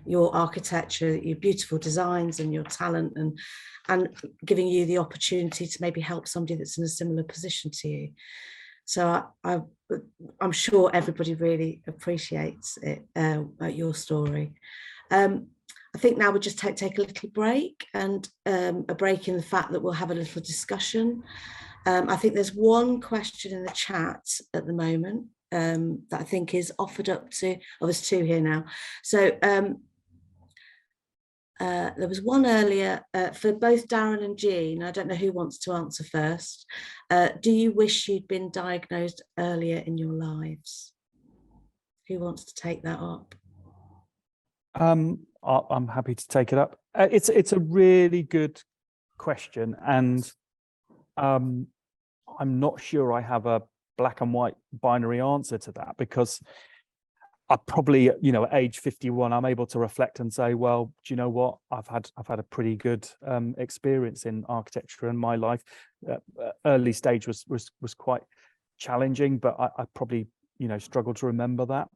your architecture, your beautiful designs and your talent, and giving you the opportunity to maybe help somebody that's in a similar position to you. So I'm sure everybody really appreciates it, your story. I think now we'll just take a little break, and a break in the fact that we'll have a little discussion. I think there's one question in the chat at the moment that I think is offered up to, oh, there's two here now. So there was one earlier for both Darren and Jean. I don't know who wants to answer first. Do you wish you'd been diagnosed earlier in your lives? Who wants to take that up? I'm happy to take it up. It's a really good question, and I'm not sure I have a black and white binary answer to that, because I probably, at age 51, I'm able to reflect and say, well, do you know what? I've had a pretty good experience in architecture in my life. Early stage was quite challenging, but I probably, struggle to remember that.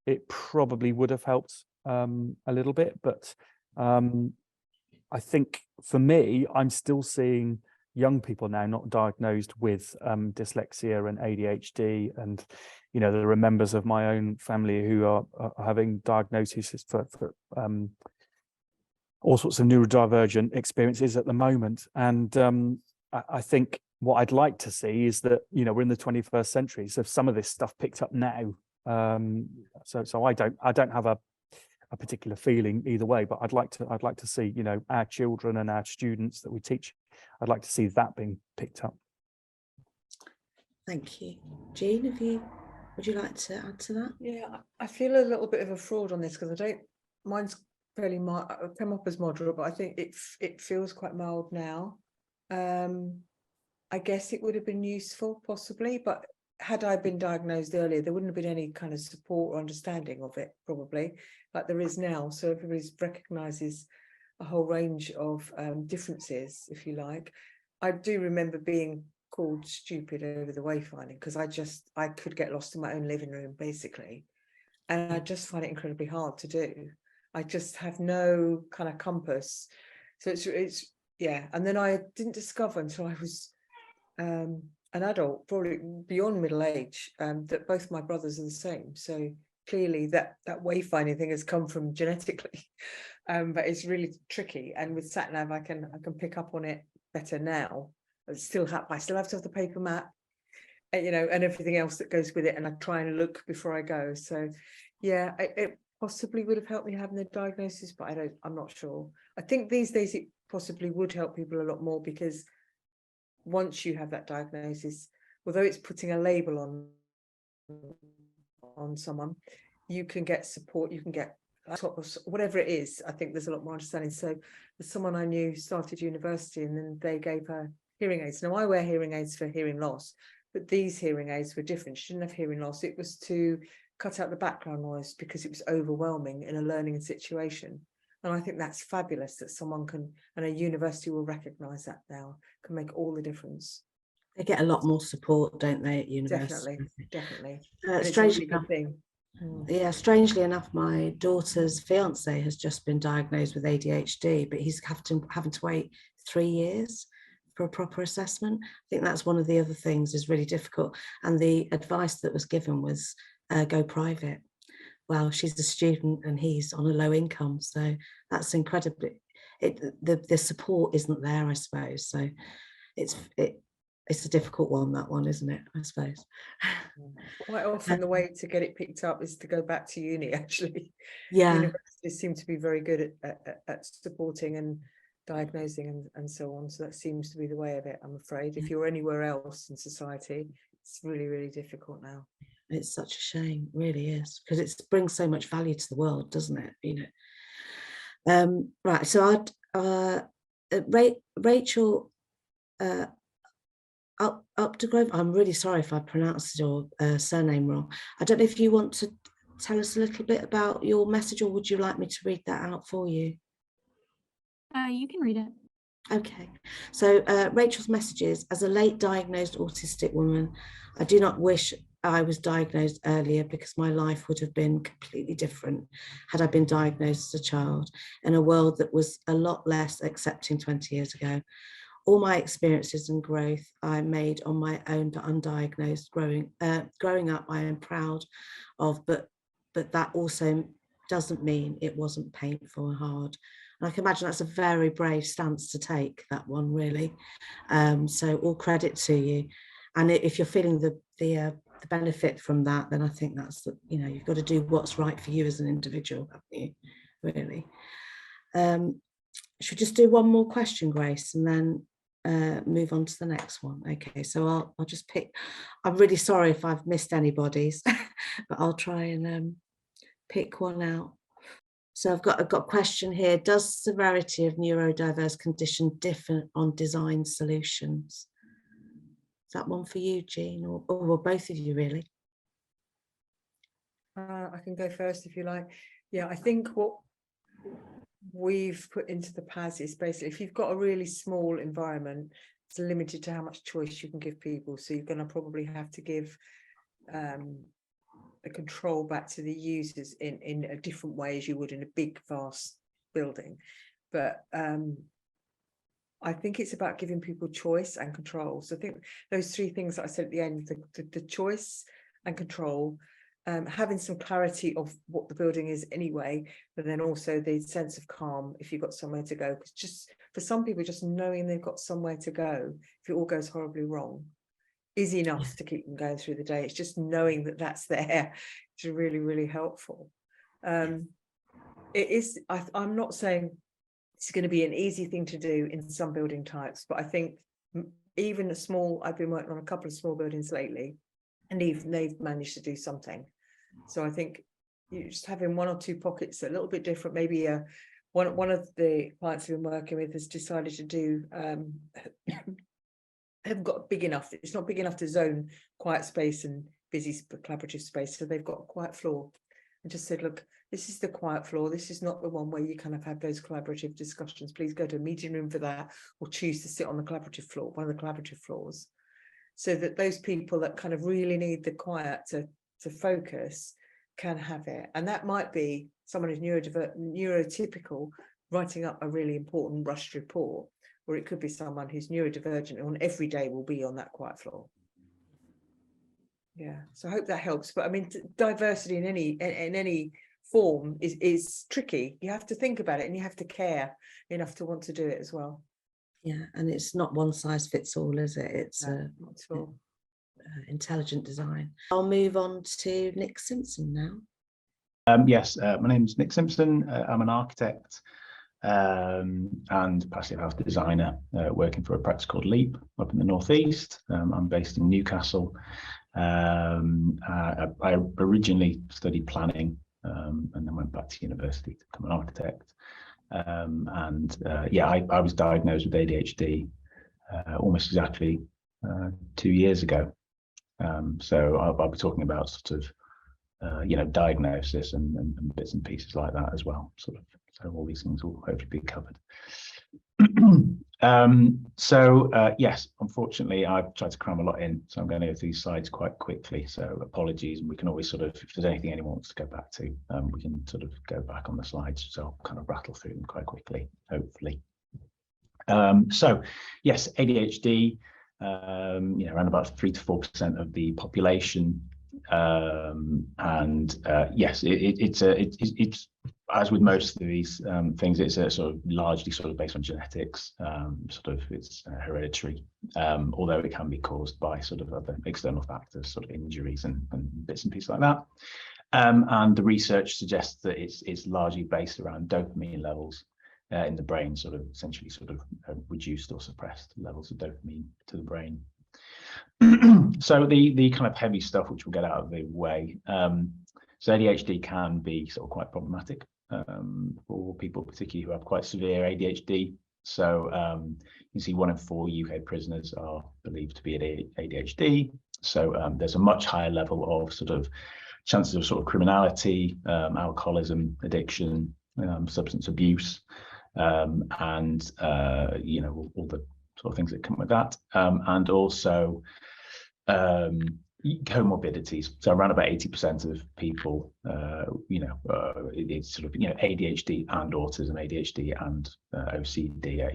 It probably would have helped a little bit, but I think for me, I'm still seeing young people now not diagnosed with dyslexia and ADHD, and there are members of my own family who are having diagnoses for all sorts of neurodivergent experiences at the moment. And I think what I'd like to see is that we're in the 21st century, so some of this stuff picked up now. So I don't have a particular feeling either way, but I'd like to see, you know, our children and our students that we teach, I'd like to see that being picked up. Thank you. Jean, would you like to add to that? Yeah, I feel a little bit of a fraud on this because mine's fairly mild, come up as moderate, but I think it feels quite mild now. I guess it would have been useful possibly, but had I been diagnosed earlier, there wouldn't have been any kind of support or understanding of it probably like there is now. So everybody recognises a whole range of differences, if you like. I do remember being called stupid over the wayfinding because I could get lost in my own living room basically, and I just find it incredibly hard to do. I just have no kind of compass, so it's yeah. And then I didn't discover until I was an adult, probably beyond middle age, that both my brothers are the same. So clearly that wayfinding thing has come from genetically, but it's really tricky. And with SatNav, I can pick up on it better now. I still have to have the paper map, you know, and everything else that goes with it. And I try and look before I go. So yeah, it possibly would have helped me having the diagnosis, but I'm not sure. I think these days it possibly would help people a lot more because once you have that diagnosis, although it's putting a label on someone, you can get support, you can get whatever it is. I think there's a lot more understanding. So there's someone I knew started university and then they gave her hearing aids. Now I wear hearing aids for hearing loss, but these hearing aids were different. She didn't have hearing loss. It was to cut out the background noise because it was overwhelming in a learning situation. And I think that's fabulous that someone can, and a university will recognise that now, can make all the difference. They get a lot more support, don't they, at university? Definitely. Strangely enough, yeah, strangely enough, my daughter's fiance has just been diagnosed with ADHD, but he's having to wait 3 years for a proper assessment. I think that's one of the other things is really difficult. And the advice that was given was go private. Well, she's a student and he's on a low income, so that's incredibly. The support isn't there, I suppose. So it's a difficult one, that one, isn't it? I suppose. Quite often the way to get it picked up is to go back to uni. Actually, yeah, universities seem to be very good at supporting and diagnosing and so on. So that seems to be the way of it, I'm afraid. If you're anywhere else in society, it's really, really difficult now. It's such a shame, it really is, because it brings so much value to the world, doesn't it? You know. Right. So Rachel Updegrove. I'm really sorry if I pronounced your surname wrong. I don't know if you want to tell us a little bit about your message, or would you like me to read that out for you? You can read it. Okay, so Rachel's message is, as a late diagnosed autistic woman, I do not wish I was diagnosed earlier because my life would have been completely different had I been diagnosed as a child in a world that was a lot less accepting 20 years ago. All my experiences and growth I made on my own but undiagnosed. Growing up, I am proud of, but that also doesn't mean it wasn't painful and hard. And I can imagine that's a very brave stance to take, that one, really. So all credit to you. And if you're feeling the benefit from that, then I think that's, you know, you've got to do what's right for you as an individual, haven't you, really? Should we just do one more question, Grace, and then move on to the next one? Okay, so I'll just pick. I'm really sorry if I've missed anybody's, but I'll try and pick one out. So I've got a question here. Does severity of neurodiverse condition differ on design solutions? Is that one for you, Jean, or both of you, really? I can go first if you like. Yeah, I think what we've put into the PAS is basically, if you've got a really small environment, it's limited to how much choice you can give people. So you're going to probably have to give the control back to the users in a different way as you would in a big, vast building. But I think it's about giving people choice and control. So I think those three things that I said at the end, the choice and control, having some clarity of what the building is anyway, but then also the sense of calm if you've got somewhere to go. Because just for some people, just knowing they've got somewhere to go if it all goes horribly wrong is enough to keep them going through the day. It's just knowing that that's there. It's really, really helpful. it is, I'm not saying it's going to be an easy thing to do in some building types, but I think even a small, I've been working on a couple of small buildings lately, and even they've managed to do something. So I think you just having one or two pockets a little bit different. Maybe one of the clients we've been working with has decided to do haven't got big enough. It's not big enough to zone quiet space and busy collaborative space. So they've got a quiet floor, and just said, look, this is the quiet floor. This is not the one where you kind of have those collaborative discussions. Please go to a meeting room for that, or choose to sit on the collaborative floor, one of the collaborative floors, so that those people that kind of really need the quiet to focus can have it. And that might be someone who's neurotypical writing up a really important rushed report, or it could be someone who's neurodivergent and every day will be on that quiet floor. Yeah, so I hope that helps. But I mean, diversity in any form is tricky. You have to think about it, and you have to care enough to want to do it as well. Yeah, and it's not one size fits all, is it? It's not at all. Intelligent design. I'll move on to Nick Simpson now. Yes, my name's Nick Simpson. I'm an architect and passive house designer working for a practice called LEAP up in the northeast. I'm based in Newcastle. I originally studied planning and then went back to university to become an architect. I was diagnosed with ADHD almost exactly 2 years ago. So I'll be talking about sort of diagnosis and bits and pieces like that as well. So all these things will hopefully be covered. Yes, unfortunately, I've tried to cram a lot in, so I'm going to go through these slides quite quickly. So apologies, and we can always sort of, if there's anything anyone wants to go back to, we can sort of go back on the slides. So I'll kind of rattle through them quite quickly, hopefully. Yes, ADHD, around about 3 to 4% of the population, yes, it's as with most of these things, it's a sort of largely sort of based on genetics. It's hereditary, although it can be caused by sort of other external factors, sort of injuries and bits and pieces like that. And the research suggests that it's largely based around dopamine levels in the brain, sort of essentially sort of reduced or suppressed levels of dopamine to the brain. So the kind of heavy stuff, which we'll get out of the way. So ADHD can be sort of quite problematic for people, particularly who have quite severe ADHD. So you see 1 in 4 UK prisoners are believed to be ADHD. So there's a much higher level of sort of chances of sort of criminality, alcoholism, addiction, substance abuse, and all the sort of things that come with that, and also comorbidities. So around about 80% of people, it's sort of ADHD and autism, ADHD and OCD,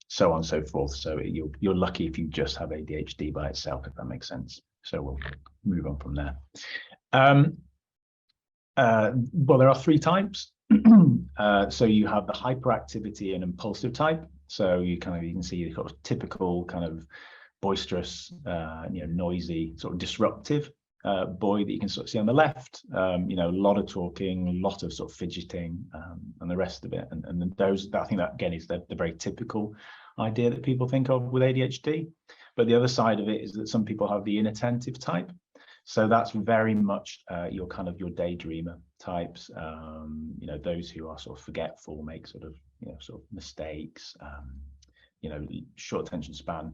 so on and so forth. So you're lucky if you just have ADHD by itself, if that makes sense. So we'll move on from there. Well, there are 3 types. So you have the hyperactivity and impulsive type. So you can see the sort of typical kind of boisterous, noisy, sort of disruptive boy that you can sort of see on the left. A lot of talking, a lot of sort of fidgeting, and the rest of it. And those, I think that again is the very typical idea that people think of with ADHD. But the other side of it is that some people have the inattentive type. So that's very much your daydreamer types, those who are sort of forgetful, make sort of mistakes, short attention span,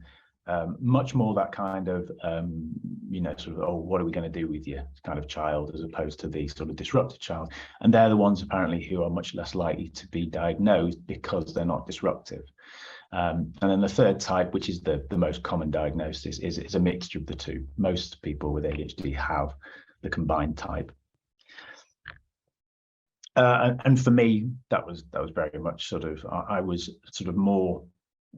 much more that kind of, oh, what are we going to do with you kind of child, as opposed to the sort of disruptive child. And they're the ones apparently who are much less likely to be diagnosed because they're not disruptive. And then the third type, which is the most common diagnosis, is a mixture of the two. Most people with ADHD have the combined type. And for me, that was very much sort of, I was sort of more,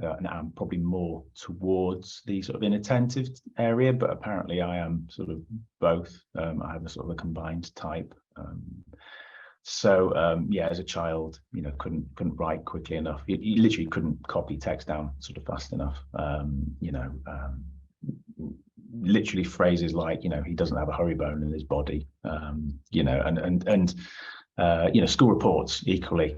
and I'm probably more towards the sort of inattentive area, but apparently I am sort of both. I have a sort of a combined type. As a child, couldn't write quickly enough. You literally couldn't copy text down sort of fast enough. Literally phrases like, he doesn't have a hurry bone in his body, School reports equally.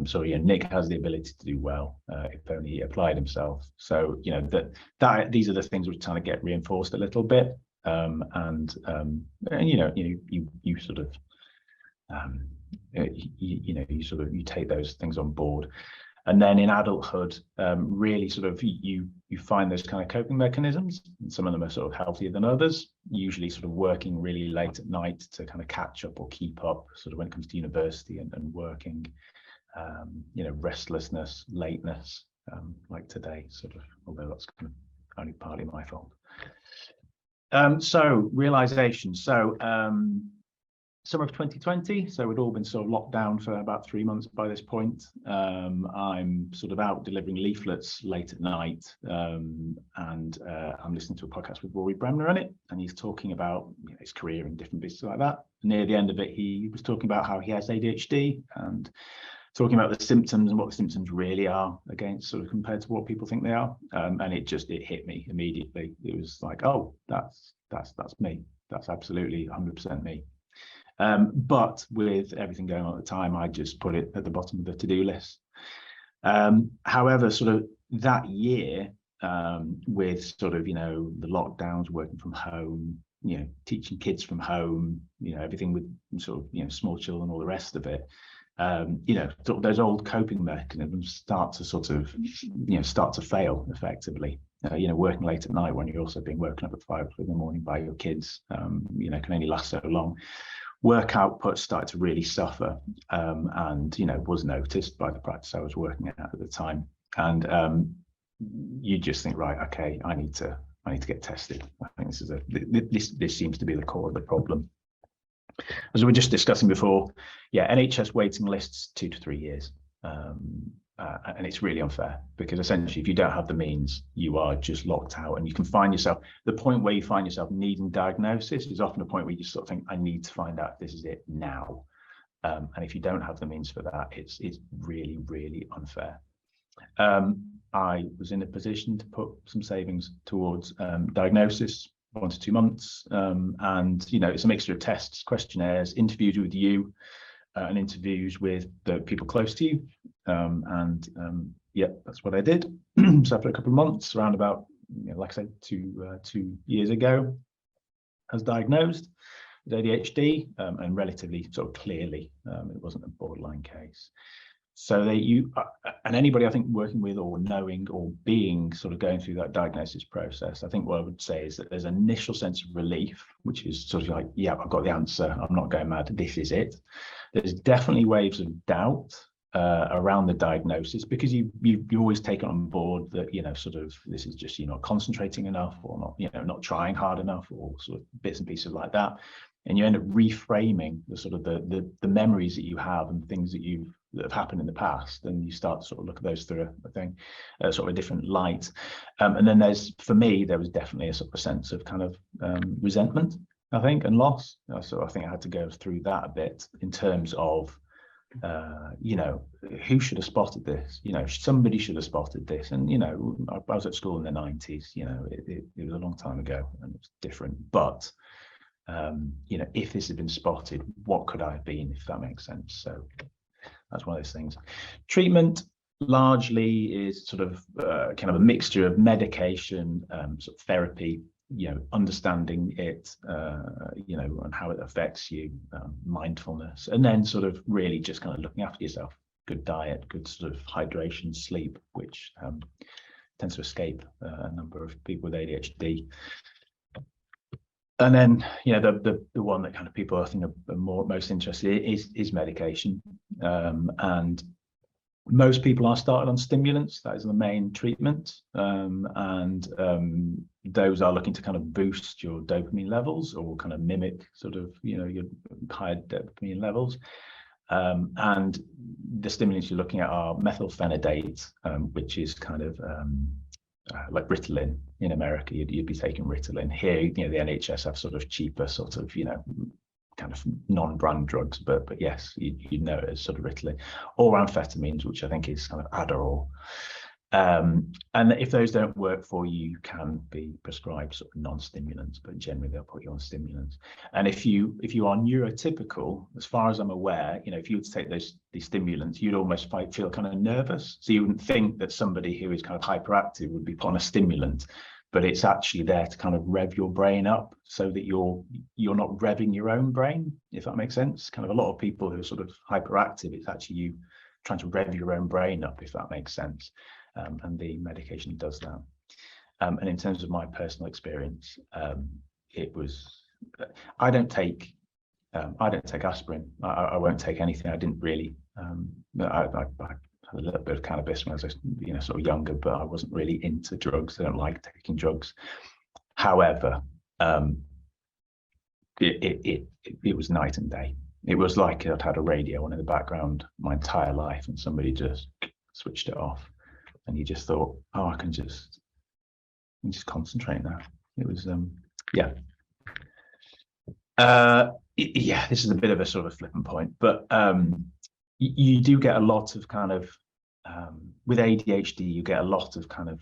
So Nick has the ability to do well if only he applied himself. So that these are the things which kind of get reinforced a little bit, and you sort of you take those things on board. And then in adulthood, really sort of you find those kind of coping mechanisms. And some of them are sort of healthier than others, usually sort of working really late at night to kind of catch up or keep up sort of when it comes to university and working, restlessness, lateness, like today, sort of, although that's kind of only partly my fault. So realization. So summer of 2020, so we'd all been sort of locked down for about 3 months by this point. I'm sort of out delivering leaflets late at night, and I'm listening to a podcast with Rory Bremner on it, and he's talking about his career and different bits like that. Near the end of it, he was talking about how he has ADHD and talking about the symptoms and what the symptoms really are against sort of compared to what people think they are. And it hit me immediately. It was like, oh, that's me. That's absolutely 100% me. But with everything going on at the time, I just put it at the bottom of the to-do list. However, sort of that year, with sort of, the lockdowns, working from home, teaching kids from home, everything with sort of, small children, all the rest of it, sort of those old coping mechanisms start to sort of, start to fail effectively. Working late at night when you're also being woken up at 5 o'clock in the morning by your kids, can only last so long. Work output started to really suffer, and was noticed by the practice I was working at the time. And you just think, right, okay, I need to get tested. I think this seems to be the core of the problem. As we were just discussing before, NHS waiting lists 2 to 3 years. And it's really unfair, because essentially if you don't have the means, you are just locked out, and you can find yourself, the point where you find yourself needing diagnosis is often a point where you sort of think, I need to find out if this is it now. And if you don't have the means for that, it's really, really unfair. I was in a position to put some savings towards diagnosis, 1 to 2 months. And, it's a mixture of tests, questionnaires, interviews with you, and interviews with the people close to you. That's what I did. So after a couple of months, around about, like I said, 2 years ago, I was diagnosed with ADHD, and relatively sort of clearly, it wasn't a borderline case. So and anybody I think working with or knowing or being sort of going through that diagnosis process, I think what I would say is that there's an initial sense of relief, which is sort of like, yeah, I've got the answer. I'm not going mad. This is it. There's definitely waves of doubt around the diagnosis, because you always take it on board that, sort of this is just, you're not concentrating enough, or not, not trying hard enough, or sort of bits and pieces like that. And you end up reframing the sort of the memories that you have and things that have happened in the past, and you start to sort of look at those through sort of a different light. And then for me, there was definitely a sort of a sense of kind of resentment, I think, and loss. So I think I had to go through that a bit in terms of, who should have spotted this? Somebody should have spotted this. And, I was at school in the 90s, it was a long time ago and it's different. But, if this had been spotted, what could I have been, if that makes sense? So that's one of those things. Treatment largely is sort of kind of a mixture of medication, sort of therapy, understanding it, and how it affects you, mindfulness, and then sort of really just kind of looking after yourself. Good diet, good sort of hydration, sleep, which tends to escape a number of people with ADHD. And then, the one that kind of people I think are most interested in is medication. And most people are started on stimulants. That is the main treatment. And those are looking to kind of boost your dopamine levels, or kind of mimic sort of, your higher dopamine levels. And the stimulants you're looking at are methylphenidate, which is kind of like Ritalin. In America, you'd be taking Ritalin. Here, the NHS have sort of cheaper sort of, kind of non-brand drugs, but yes, you know it as sort of Ritalin, or amphetamines, which I think is kind of Adderall. And if those don't work for you, you can be prescribed sort of non-stimulants, but generally they'll put you on stimulants. And if you are neurotypical, as far as I'm aware, if you were to take these stimulants, you'd almost feel kind of nervous. So you wouldn't think that somebody who is kind of hyperactive would be put on a stimulant, but it's actually there to kind of rev your brain up so that you're not revving your own brain, if that makes sense. Kind of a lot of people who are sort of hyperactive, it's actually you trying to rev your own brain up, if that makes sense. And the medication does that. And in terms of my personal experience, it was, I don't take aspirin. I won't take anything. I didn't really. I had a little bit of cannabis when I was, sort of younger, but I wasn't really into drugs. I don't like taking drugs. However, it was night and day. It was like I'd had a radio on in the background my entire life, and somebody just switched it off. And you just thought, oh, I can just concentrate now. It was, yeah. Yeah, this is a bit of a sort of a flippant point, but you do get a lot of kind of, with ADHD, you get a lot of kind of,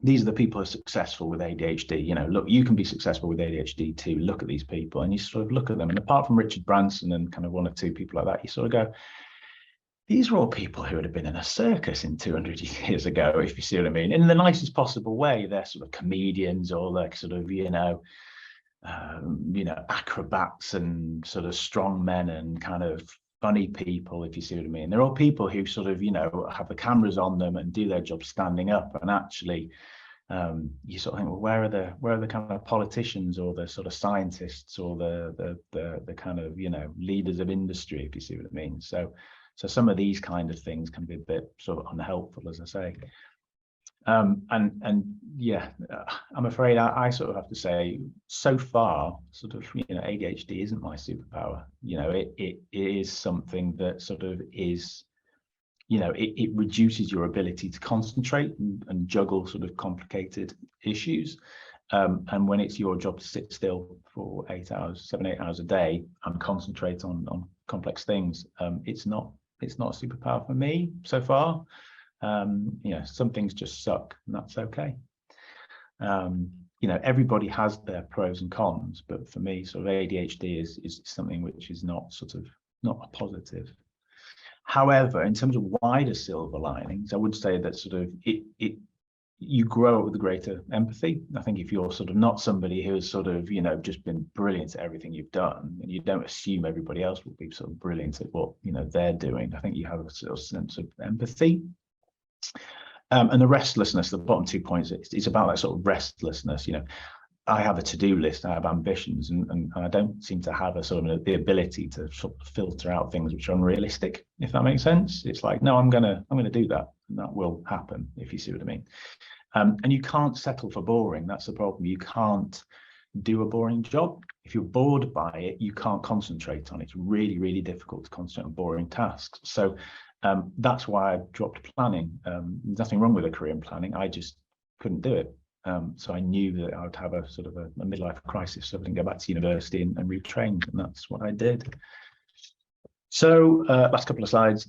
these are the people who are successful with ADHD. Look, you can be successful with ADHD too. Look at these people, and you sort of look at them. And apart from Richard Branson and kind of one or two people like that, you sort of go, these are all people who would have been in a circus in 200 years ago, if you see what I mean, in the nicest possible way. They're sort of comedians, or they're sort of, acrobats and sort of strong men and kind of funny people, if you see what I mean. They're all people who sort of, have the cameras on them and do their job standing up. And actually, you sort of think, well, where are the kind of politicians, or the sort of scientists, or the kind of, leaders of industry, if you see what I mean. So some of these kind of things can be a bit sort of unhelpful, as I say. And yeah, I'm afraid I sort of have to say, so far, sort of, ADHD isn't my superpower. It is something that sort of is, it reduces your ability to concentrate and juggle sort of complicated issues. And when it's your job to sit still for 7, 8 hours a day and concentrate on complex things, it's not a superpower for me so far. Some things just suck, and that's okay. Everybody has their pros and cons, but for me, sort of ADHD is something which is not a positive. However, in terms of wider silver linings, I would say that sort of you grow up with a greater empathy. I think if you're sort of not somebody who has sort of, just been brilliant at everything you've done, and you don't assume everybody else will be sort of brilliant at what, they're doing, I think you have a sort of sense of empathy. And the restlessness, the bottom 2 points, it's about that sort of restlessness. I have a to-do list, I have ambitions, and I don't seem to have a sort of the ability to sort of filter out things which are unrealistic, if that makes sense. It's like, no, I'm gonna do that, and that will happen, if you see what I mean. And you can't settle for boring. That's the problem. You can't do a boring job. If you're bored by it, you can't concentrate on it. It's really, really difficult to concentrate on boring tasks. So that's why I dropped planning. There's nothing wrong with a career in planning. I just couldn't do it. So I knew that I would have a sort of a midlife crisis, so I didn't go back to university and retrain, and that's what I did. So last couple of slides.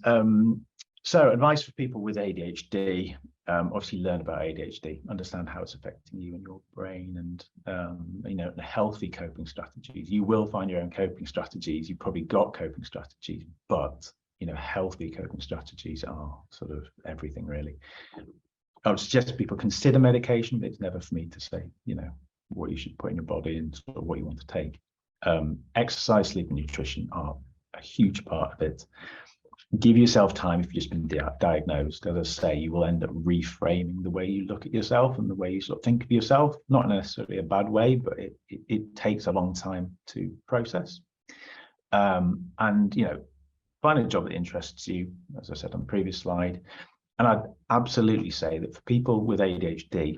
So advice for people with ADHD, obviously learn about ADHD, understand how it's affecting you and your brain, and healthy coping strategies. You will find your own coping strategies. You've probably got coping strategies, but healthy coping strategies are sort of everything, really. I would suggest people consider medication, but it's never for me to say, what you should put in your body and sort of what you want to take. Exercise, sleep, and nutrition are a huge part of it. Give yourself time. If you've just been diagnosed, as I say, you will end up reframing the way you look at yourself and the way you sort of think of yourself. Not necessarily a bad way, but it takes a long time to process. And find a job that interests you, as I said on the previous slide. And I'd absolutely say that for people with ADHD,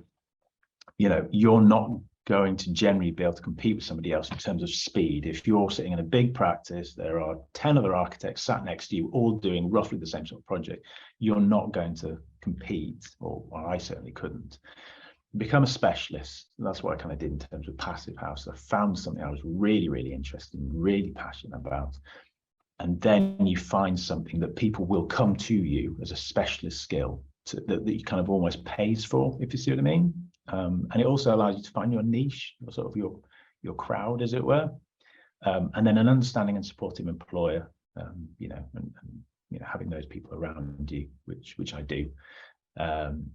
you're not going to generally be able to compete with somebody else in terms of speed. If you're sitting in a big practice, there are 10 other architects sat next to you, all doing roughly the same sort of project, you're not going to compete, or I certainly couldn't. Become a specialist. That's what I kind of did in terms of Passive House. I found something I was really, really interested in, really passionate about. And then you find something that people will come to you as a specialist skill that you kind of almost pays for, if you see what I mean. And it also allows you to find your niche, or sort of your crowd, as it were. And then an understanding and supportive employer, you know, and you know, having those people around you, which I do,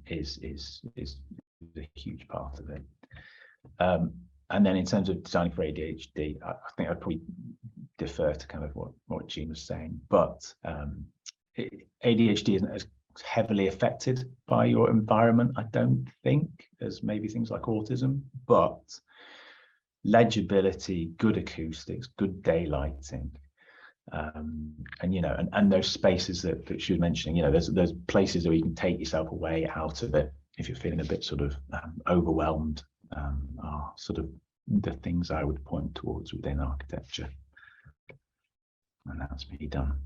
is a huge part of it. And then in terms of designing for ADHD, I think I'd probably defer to kind of what Jean was saying, but ADHD isn't as heavily affected by your environment, I don't think, as maybe things like autism, but legibility, good acoustics, good daylighting, and you know, and those spaces that she was mentioning, you know, there's places where you can take yourself away out of it if you're feeling a bit sort of overwhelmed, are sort of the things I would point towards within architecture. And that's me done.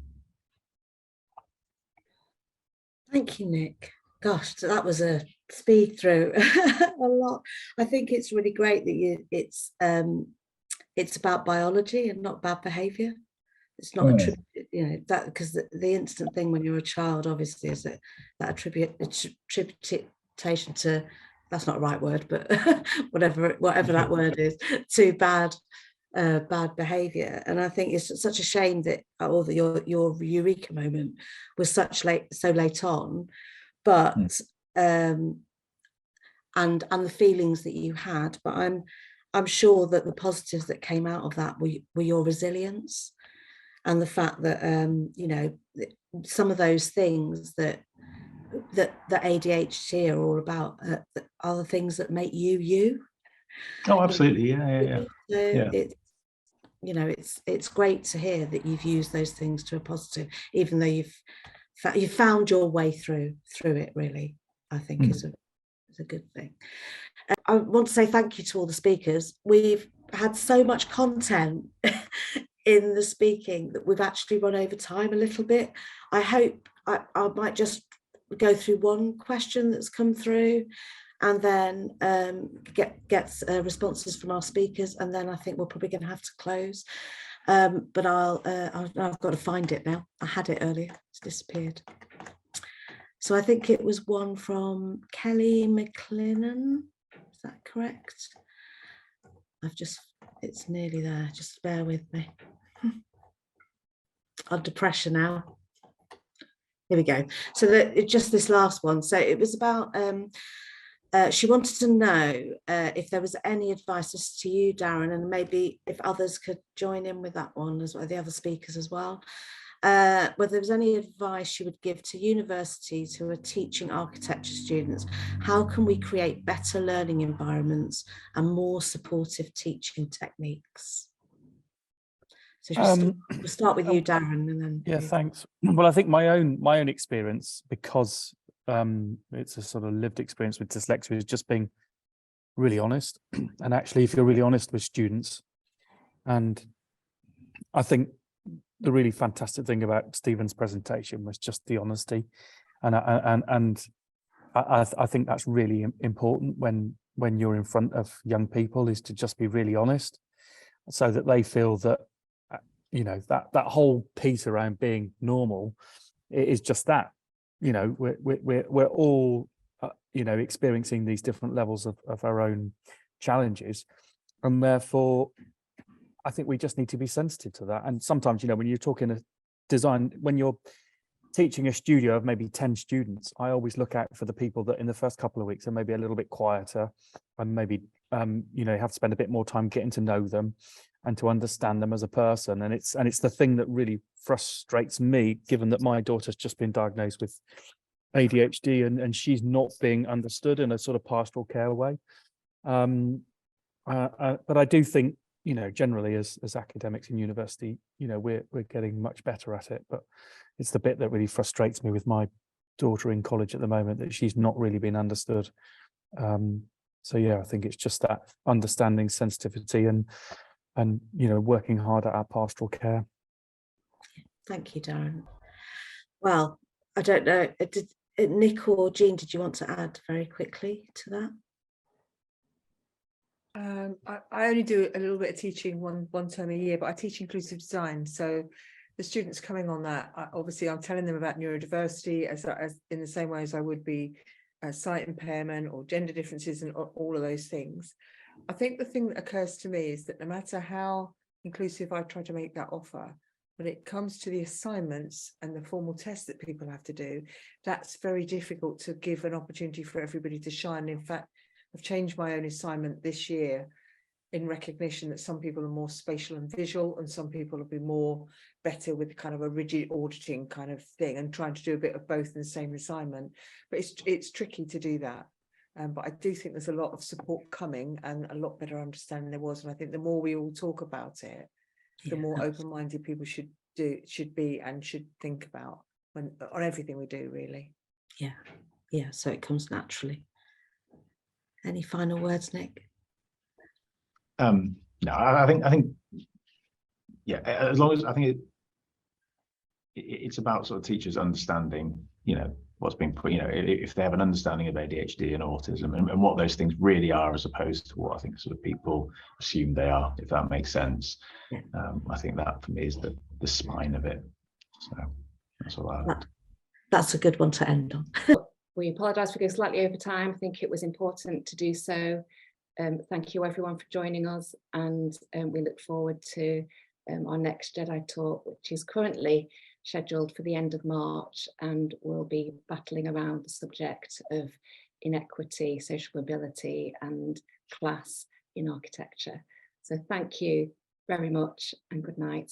Thank you, Nick. Gosh, that was a speed through a lot. I think it's really great that it's about biology and not bad behavior. It's not attributed, you know, that because the instant thing when you're a child, obviously, is that attribution to, that's not the right word, but whatever that word is, to bad behavior. And I think it's such a shame that your eureka moment was so late on, but and the feelings that you had. But I'm sure that the positives that came out of that were your resilience, and the fact that you know, some of those things that ADHD are all about are the things that make you. Oh, absolutely, yeah. So you know, it's great to hear that you've used those things to a positive, even though you've found your way through it. Really, I think is a good thing. I want to say thank you to all the speakers. We've had so much content in the speaking that we've actually run over time a little bit. I hope I might just go through one question that's come through, and then get responses from our speakers, and then I think we're probably going to have to close. But I've got to find it now. I had it earlier, it's disappeared. So I think it was one from Kelly McLennan. Is that correct? It's nearly there. Just bear with me. Under pressure now. Here we go. So just this last one. So it was about, she wanted to know if there was any advice, just to you, Darren, and maybe if others could join in with that one as well, the other speakers as well, whether there was any advice she would give to universities who are teaching architecture students. How can we create better learning environments and more supportive teaching techniques? So we'll start with you, Darren, and then yeah, thanks. Well, I think my own experience, because it's a sort of lived experience with dyslexia, is just being really honest. And actually, if you're really honest with students, and I think the really fantastic thing about Stephen's presentation was just the honesty, and I think that's really important when you're in front of young people, is to just be really honest, so that they feel that, you know, that whole piece around being normal, it is just that, you know, we're all you know, experiencing these different levels of our own challenges, and therefore I think we just need to be sensitive to that. And sometimes, you know, when you're talking a design, when you're teaching a studio of maybe 10 students, I always look out for the people that in the first couple of weeks are maybe a little bit quieter, and maybe you know, you have to spend a bit more time getting to know them and to understand them as a person. And it's the thing that really frustrates me, given that my daughter's just been diagnosed with ADHD, and she's not being understood in a sort of pastoral care way. But I do think, you know, generally as academics in university, you know, we're getting much better at it. But it's the bit that really frustrates me with my daughter in college at the moment, that she's not really being understood. So yeah, I think it's just that understanding, sensitivity, and you know, working hard at our pastoral care. Thank you, Darren. Well, I don't know, did Nick or Jean, did you want to add very quickly to that? I only do a little bit of teaching one term a year, but I teach inclusive design. So the students coming on that, obviously I'm telling them about neurodiversity as in the same way as I would be sight impairment or gender differences and all of those things. I think the thing that occurs to me is that no matter how inclusive I try to make that offer, when it comes to the assignments and the formal tests that people have to do, that's very difficult to give an opportunity for everybody to shine. In fact, I've changed my own assignment this year in recognition that some people are more spatial and visual, and some people will be more better with kind of a rigid auditing kind of thing, and trying to do a bit of both in the same assignment. But it's tricky to do that. But I do think there's a lot of support coming and a lot better understanding there was. And I think the more we all talk about it, the more open-minded people should be and should think about on everything we do, really. Yeah, so it comes naturally. Any final words, Nick? No, I think yeah, as long as I think it's about sort of teachers understanding, you know, what's being put, you know, if they have an understanding of ADHD and autism and what those things really are, as opposed to what I think sort of people assume they are, if that makes sense. Yeah. I think that for me is the spine of it. So that's all I have. That's a good one to end on. We apologise for going slightly over time. I think it was important to do so. Thank you everyone for joining us, and we look forward to our next J.E.D.I talk, which is currently scheduled for the end of March, and we'll be battling around the subject of inequity, social mobility and class in architecture. So thank you very much and good night.